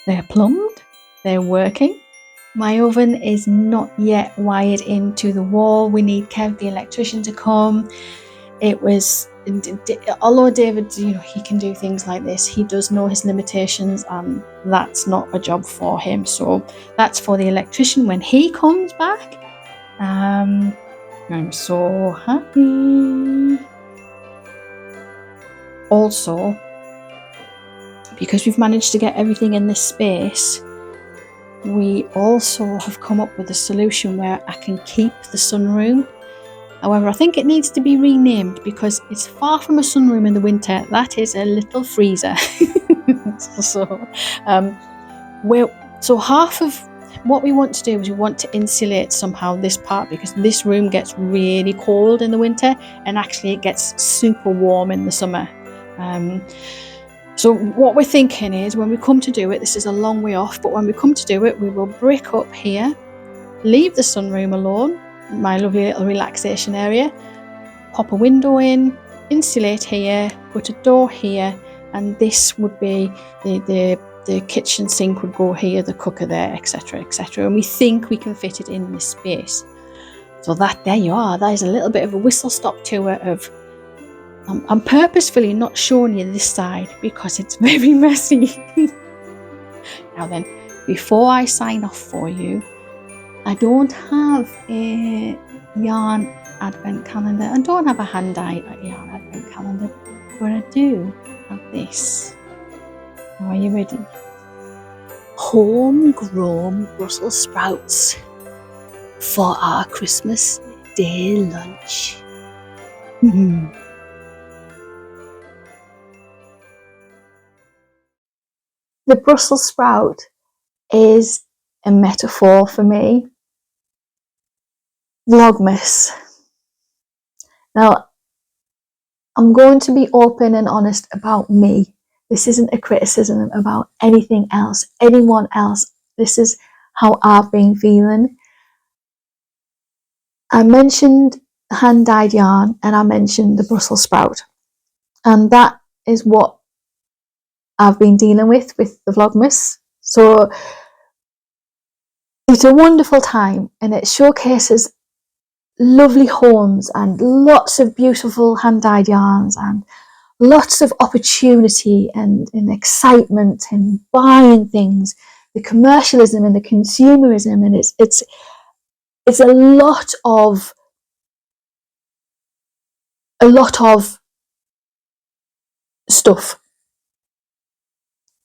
They're plumbed. They're working. My oven is not yet wired into the wall. We need Kev, the electrician, to come. It was, although David, he can do things like this, he does know his limitations, and that's not a job for him. So that's for the electrician when he comes back. I'm so happy. Also, because we've managed to get everything in this space, we also have come up with a solution where I can keep the sunroom. However, I think it needs to be renamed because it's far from a sunroom in the winter. That is a little freezer. So half of what we want to do is we want to insulate somehow this part, because this room gets really cold in the winter and actually it gets super warm in the summer. So what we're thinking is, when we come to do it, this is a long way off, but when we come to do it, we will brick up here, leave the sunroom alone, my lovely little relaxation area, pop a window in, insulate here, put a door here, and this would be the kitchen sink would go here, the cooker there, etc, and we think we can fit it in this space. So there you are. That is a little bit of a whistle-stop tour of, I'm purposefully not showing you this side because it's very messy. Now then, before I sign off for you, I don't have a yarn advent calendar. I don't have a hand-dyed yarn advent calendar, but I do have this. Are you ready? Homegrown Brussels sprouts for our Christmas Day lunch. The Brussels sprout is a metaphor for me. Vlogmas. Now, I'm going to be open and honest about me. This isn't a criticism about anything else, anyone else. This is how I've been feeling. I mentioned hand-dyed yarn and I mentioned the Brussels sprout. And that is what I've been dealing with the Vlogmas. So it's a wonderful time and it showcases lovely homes and lots of beautiful hand-dyed yarns and lots of opportunity and excitement and buying things, the commercialism and the consumerism, and it's a lot of stuff.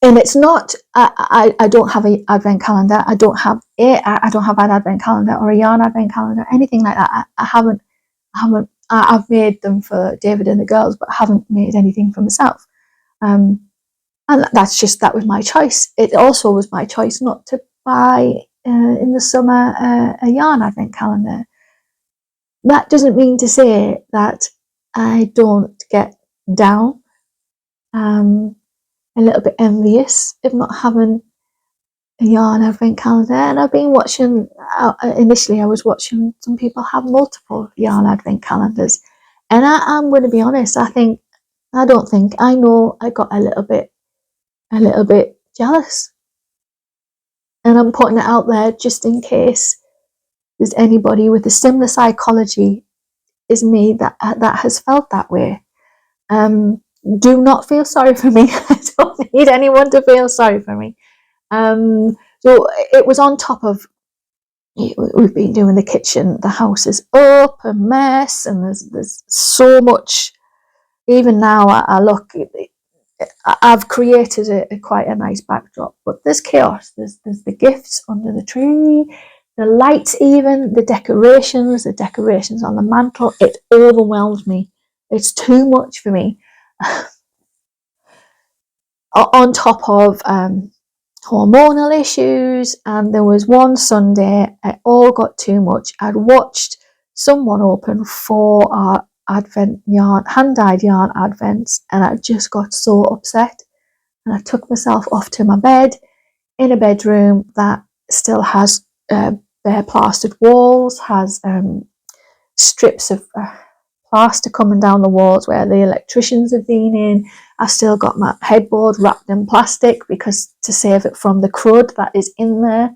And it's not, I don't have an advent calendar. I don't have an advent calendar or a yarn advent calendar, anything like that. I've made them for David and the girls, but I haven't made anything for myself. And that was my choice. It also was my choice not to buy in the summer a yarn advent calendar. That doesn't mean to say that I don't get down. A little bit envious of not having a yarn advent calendar, and I've been watching, initially I was watching some people have multiple yarn advent calendars, and I'm going to be honest, I know I got a little bit jealous, and I'm putting it out there just in case there's anybody with a similar psychology as me that has felt that way. Do not feel sorry for me. I don't need anyone to feel sorry for me. So it was on top of, we've been doing the kitchen, the house is up, a mess, and there's so much. Even now I look, I've created quite a nice backdrop, but there's chaos. There's the gifts under the tree, the lights, even the decorations on the mantle. It overwhelms me. It's too much for me. On top of hormonal issues, and there was one Sunday it all got too much. I'd watched someone open 4 hand-dyed yarn advents, and I just got so upset, and I took myself off to my bed in a bedroom that still has bare plastered walls, has strips of plaster coming down the walls where the electricians have been in. I've still got my headboard wrapped in plastic because to save it from the crud that is in there.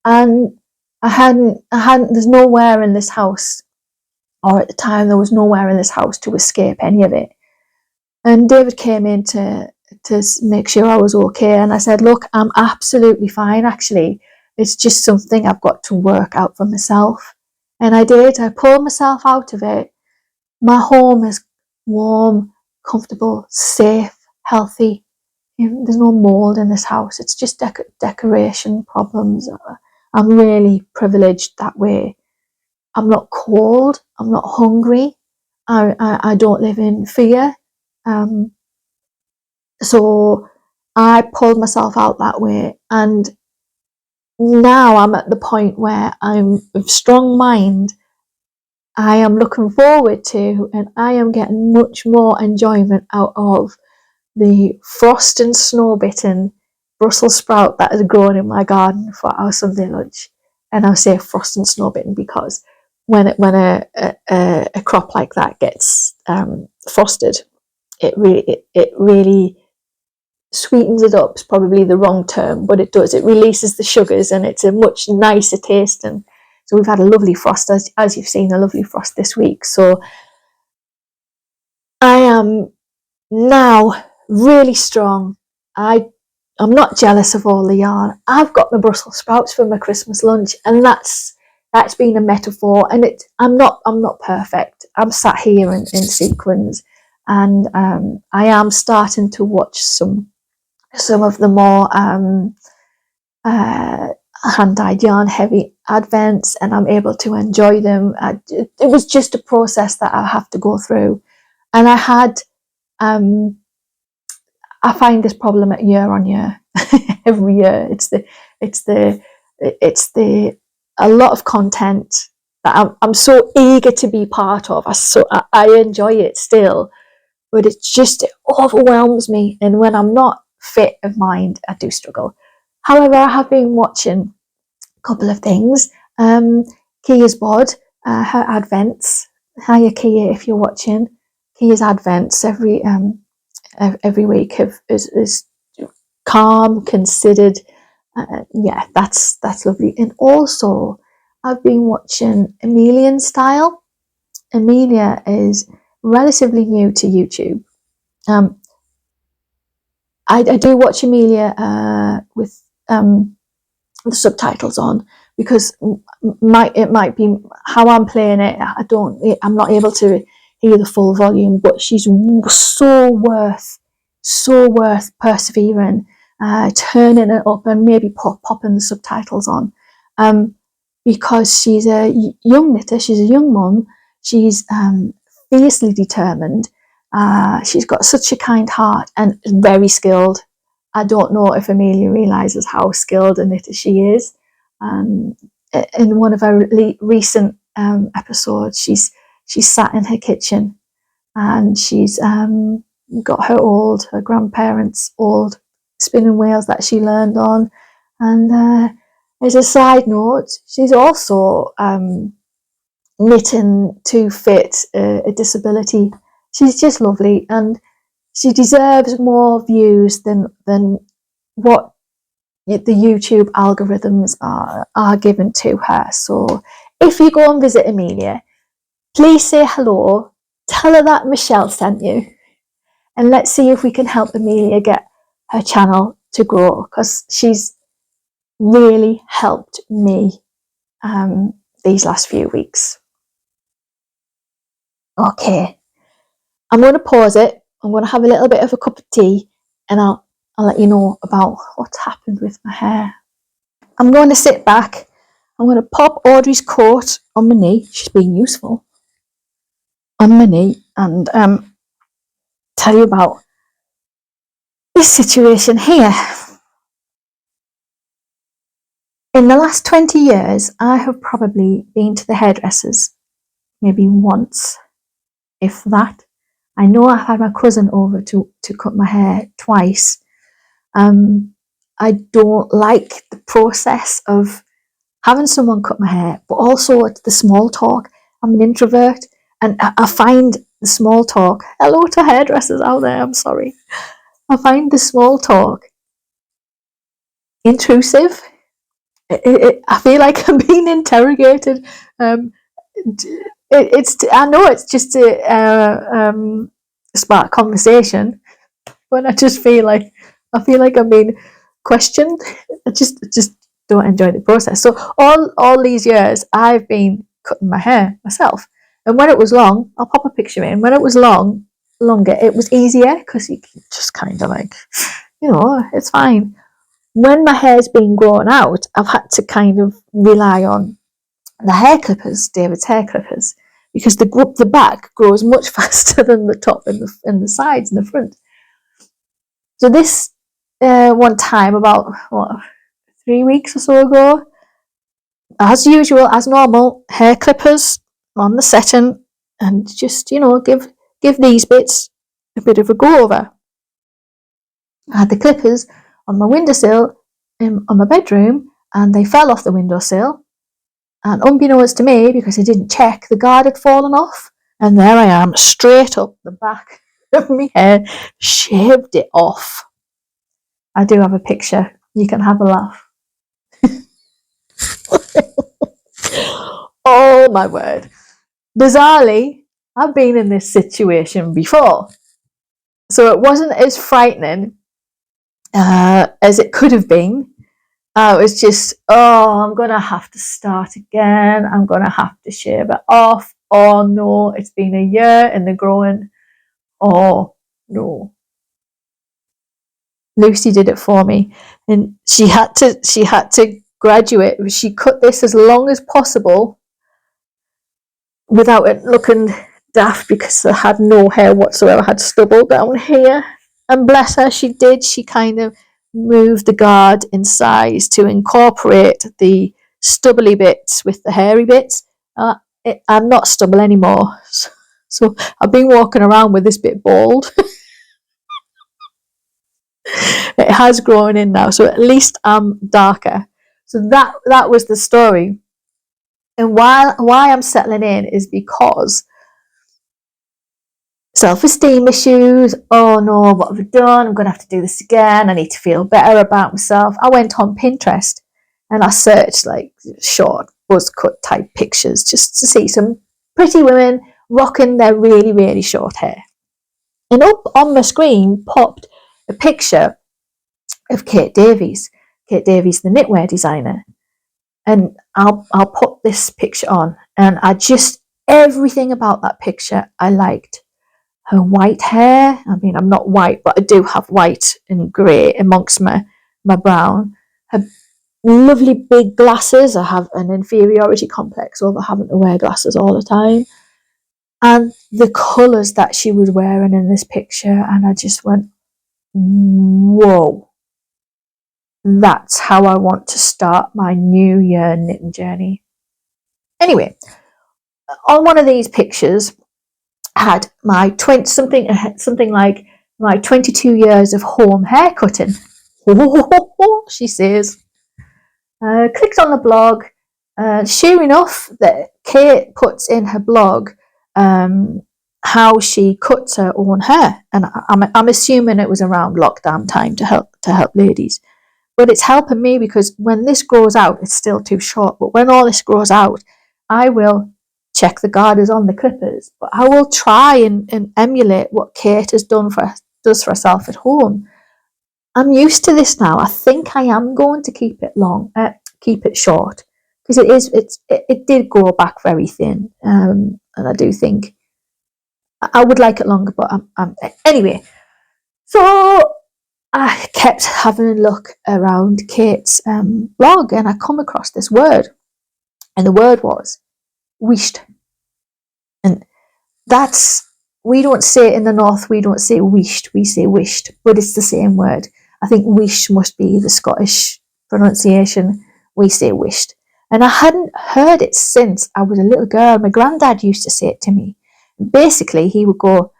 And there's nowhere in this house, or at the time there was nowhere in this house to escape any of it. And David came in to make sure I was okay, and I said, look, I'm absolutely fine actually. It's just something I've got to work out for myself. And I did. I pulled myself out of it. My home is warm, comfortable, safe, healthy. There's no mold in this house. It's just decoration problems. I'm really privileged that way. I'm not cold. I'm not hungry. I don't live in fear. So I pulled myself out that way. And now I'm at the point where I'm of strong mind. I am looking forward to, and I am getting much more enjoyment out of the frost and snow bitten Brussels sprout that has grown in my garden for our Sunday lunch. And I'll say frost and snow bitten because when a crop like that gets frosted, it really sweetens it up. Is probably the wrong term, but it does. It releases the sugars, and it's a much nicer taste. And so we've had a lovely frost, as you've seen, a lovely frost this week. So I am now really strong. I'm not jealous of all the yarn. I've got my Brussels sprouts for my Christmas lunch, and that's been a metaphor. And I'm not perfect. I'm sat here in sequins, and I am starting to watch some of the more hand-dyed yarn heavy advents, and I'm able to enjoy them. It was just a process that I have to go through, and I find this problem year on year. Every year it's a lot of content that I'm so eager to be part of. I enjoy it still, but it overwhelms me, and when I'm not fit of mind, I do struggle. However, I have been watching a couple of things. Kia's bod, her advents. Hiya Kia, if you're watching. Kia's advents every week is calm, considered. Yeah, that's lovely. And also, I've been watching Emelian Style. Amelia is relatively new to YouTube. I do watch Amelia with the subtitles on, because it might be how I'm playing it. I'm not able to hear the full volume, but she's so worth persevering, turning it up and maybe popping the subtitles on, because she's a young knitter, she's a young mum, she's fiercely determined, she's got such a kind heart and very skilled. I don't know if Amelia realises how skilled a knitter she is. In one of her recent episodes, she's sat in her kitchen and she's got her grandparents' old spinning wheels that she learned on. And as a side note, she's also knitting to fit a disability. She's just lovely, and she deserves more views than what the YouTube algorithms are given to her. So if you go and visit Amelia, please say hello, tell her that Michelle sent you, and let's see if we can help Amelia get her channel to grow, because she's really helped me these last few weeks. Okay, I'm going to pause it. I'm going to have a little bit of a cup of tea, and I'll let you know about what's happened with my hair. I'm going to sit back. I'm going to pop Audrey's coat on my knee. She's being useful. On my knee, and tell you about this situation here. In the last 20 years, I have probably been to the hairdressers maybe once, if that. I know I had my cousin over to cut my hair twice. I don't like the process of having someone cut my hair, but also the small talk. I'm an introvert, and I find the small talk, hello to hairdressers out there, I'm sorry. I find the small talk intrusive. I feel like I'm being interrogated. I know it's just to spark conversation, but I feel like I'm being questioned. I just don't enjoy the process. So all these years I've been cutting my hair myself, and when it was long, I'll pop a picture in. When it was longer, it was easier because you can just kind of like, it's fine. When my hair's been grown out, I've had to kind of rely on the hair clippers, David's hair clippers, because the back grows much faster than the top and the sides and the front. So this one time, about 3 weeks or so ago, as usual, as normal, hair clippers on the setting, and just give these bits a bit of a go over. I had the clippers on my windowsill on my bedroom, and they fell off the windowsill, and unbeknownst to me, because I didn't check, the guard had fallen off, and there I am, straight up the back of my hair, shaved it off. I do have a picture, you can have a laugh. Oh my word. Bizarrely, I've been in this situation before, so it wasn't as frightening as it could have been. It was just, I'm going to have to start again. I'm going to have to shave it off. Oh no, it's been a year in the growing. Oh no. Lucy did it for me, and she had to graduate. She cut this as long as possible without it looking daft, because I had no hair whatsoever. I had stubble down here, and bless her, she kind of moved the guard in size to incorporate the stubbly bits with the hairy bits. I'm not stubble anymore, so I've been walking around with this bit bald. It has grown in now, so at least I'm darker. So that was the story. And why I'm settling in is because self-esteem issues. Oh no, what have I done? I'm going to have to do this again. I need to feel better about myself. I went on Pinterest and I searched like short buzz cut type pictures just to see some pretty women rocking their really, really short hair. And up on my screen popped a picture of Kate Davies, the knitwear designer. And I'll put this picture on, and everything about that picture I liked. Her white hair, I mean, I'm not white, but I do have white and grey amongst my brown. Her lovely big glasses. I have an inferiority complex over having to wear glasses all the time. And the colours that she was wearing in this picture, and I just went, whoa, that's how I want to start my new year knitting journey. Anyway, on one of these pictures had my something like my 22 years of home hair cutting. She says. Clicked on the blog. Sure enough, that Kate puts in her blog how she cuts her own hair, and I'm assuming it was around lockdown time to help ladies. But it's helping me because when this grows out, it's still too short. But when all this grows out, I will check the garters on the clippers. But I will try and emulate what Kate does for herself at home. I'm used to this now. I think I am going to keep it short, because it did grow back very thin, and I do think I would like it longer. But anyway. So I kept having a look around Kate's blog, and I come across this word, and the word was wished, and we don't say it in the north. We don't say wished. We say wished, but it's the same word. I think wish must be the Scottish pronunciation. We say wished. And I hadn't heard it since I was a little girl. My granddad used to say it to me. Basically, he would go,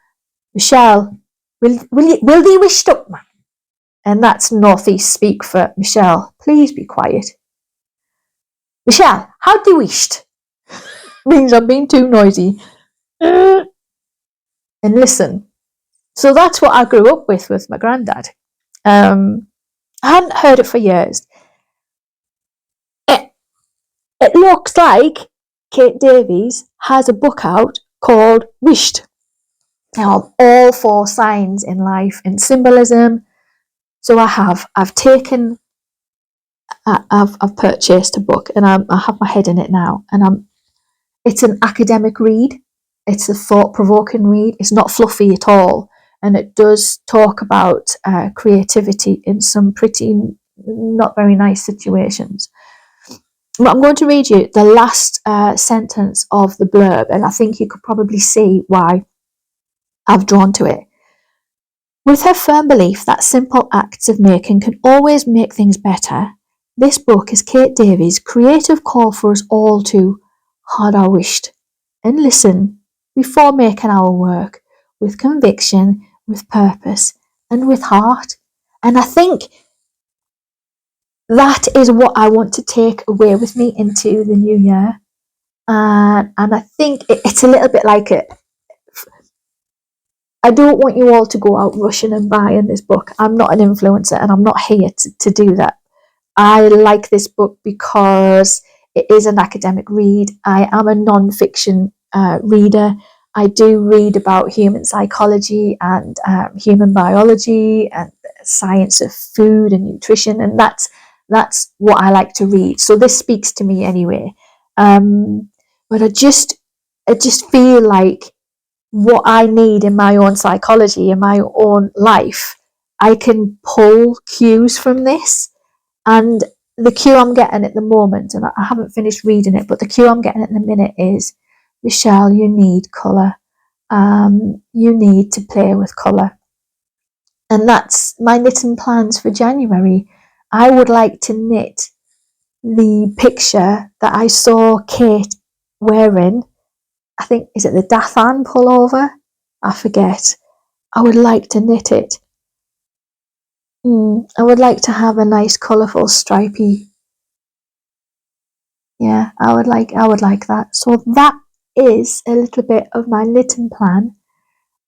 Michelle, will thee wished up, man? And that's northeast speak for Michelle, please be quiet. Michelle, how do you wished? Means I'm being too noisy. And listen. So that's what I grew up with my granddad. I hadn't heard it for years. It looks like Kate Davies has a book out called Wished. Now, all 4 signs in life and symbolism. So I've purchased a book, and I have my head in it now. And it's an academic read. It's a thought-provoking read. It's not fluffy at all. And it does talk about creativity in some pretty not very nice situations. But I'm going to read you the last sentence of the blurb, and I think you could probably see why I've drawn to it. With her firm belief that simple acts of making can always make things better, this book is Kate Davies' creative call for us all to heart our wished and listen before making our work with conviction, with purpose, and with heart. And I think that is what I want to take away with me into the new year. And I think it's a little bit like it. I don't want you all to go out rushing and buying this book. I'm not an influencer, and I'm not here to do that. I like this book because it is an academic read. I am a non-fiction reader. I do read about human psychology and human biology and science of food and nutrition, and that's what I like to read. So this speaks to me anyway. But I just feel like what I need in my own psychology, in my own life, I can pull cues from this. And the cue I'm getting at the moment, and I haven't finished reading it, but the cue I'm getting at the minute is, Michelle, you need colour. You need to play with colour. And that's my knitting plans for January. I would like to knit the picture that I saw Kate wearing. I think, is it the Dathan pullover? I forget. I would like to knit it. I would like to have a nice colourful stripy. Yeah, I would like that. So that is a little bit of my knitting plan.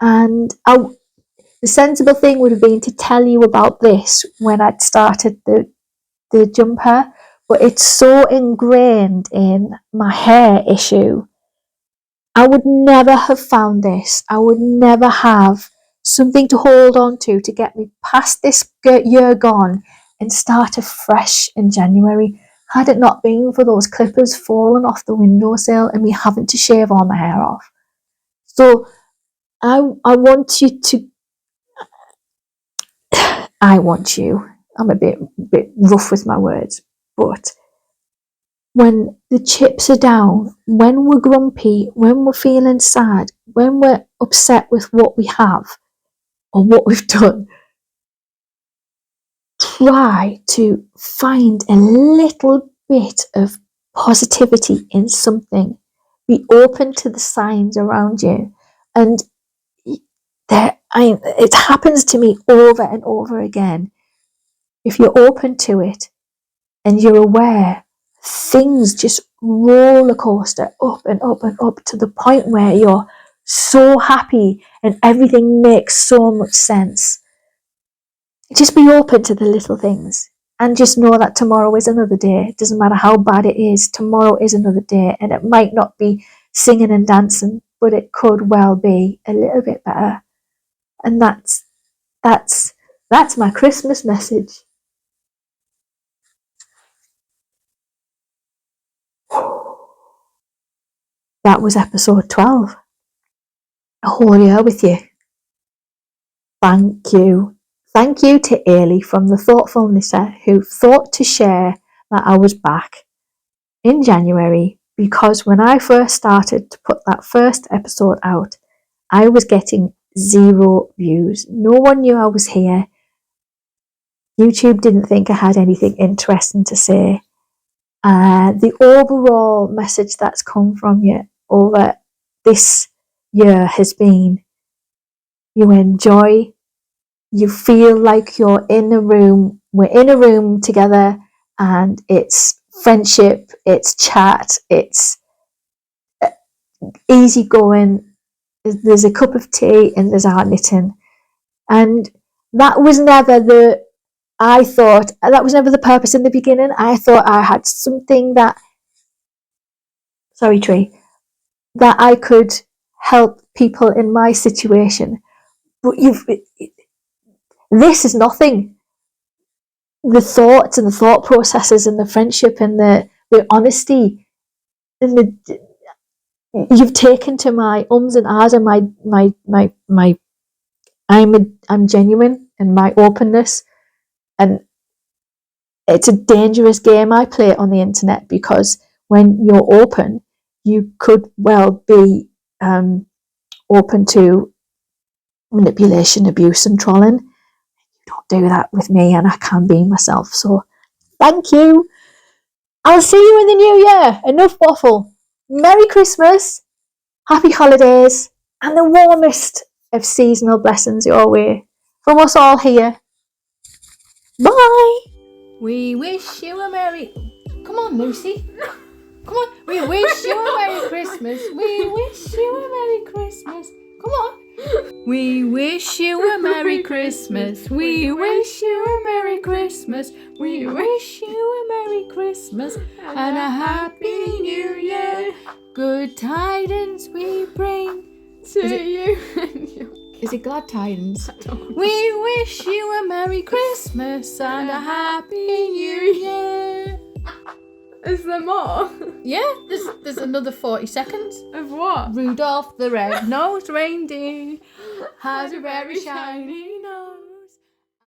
And the sensible thing would have been to tell you about this when I'd started the jumper, but it's so ingrained in my hair issue. I would never have found this. I would never have something to hold on to get me past this year gone and start afresh in January. Had it not been for those clippers falling off the windowsill and me having to shave all my hair off. So I want you to, I'm a bit rough with my words, but when the chips are down, when we're grumpy, when we're feeling sad, when we're upset with what we have or what we've done, try to find a little bit of positivity in something. Be open to the signs around you. And it happens to me over and over again. If you're open to it and you're aware, things just roller coaster up and up and up to the point where you're so happy and everything makes so much sense. Just be open to the little things and just know that tomorrow is another day. It doesn't matter how bad it is, tomorrow is another day, and it might not be singing and dancing, but it could well be a little bit better. And that's my Christmas message. That was episode 12. A whole year with you. Thank you. Thank you to Ailey from The Thoughtful Knitter, who thought to share that I was back in January, because when I first started to put that first episode out, I was getting 0 views. No one knew I was here. YouTube didn't think I had anything interesting to say. The overall message that's come from you over this year has been, you enjoy, you feel like you're in a room, we're in a room together, and it's friendship, it's chat, it's easy going, there's a cup of tea and there's art knitting. And that was never the purpose in the beginning. I thought I had something that I could help people in my situation. But this is nothing. The thoughts and the thought processes and the friendship and the honesty and you've taken to my ums and ahs and my I'm genuine and my openness. And it's a dangerous game I play on the internet, because when you're open, you could well be open to manipulation, abuse and trolling. You don't do that with me, and I can be myself. So thank you. I'll see you in the new year. Enough waffle. Merry Christmas, happy holidays, and the warmest of seasonal blessings your way from us all here. Bye. We wish you a Merry... Come on, Lucy. Come on. We wish you a Merry Christmas. We wish you a Merry Christmas. Come on. We wish you a Merry Christmas. We wish you a Merry Christmas. We wish you a Merry Christmas and a Happy New Year. Good tidings we bring to you and your... Is it glad tidings? We wish you a Merry Christmas and a Happy New Year. Is there more? Yeah, there's another 40 seconds. Of what? Rudolph the red-nosed reindeer has a very shiny nose.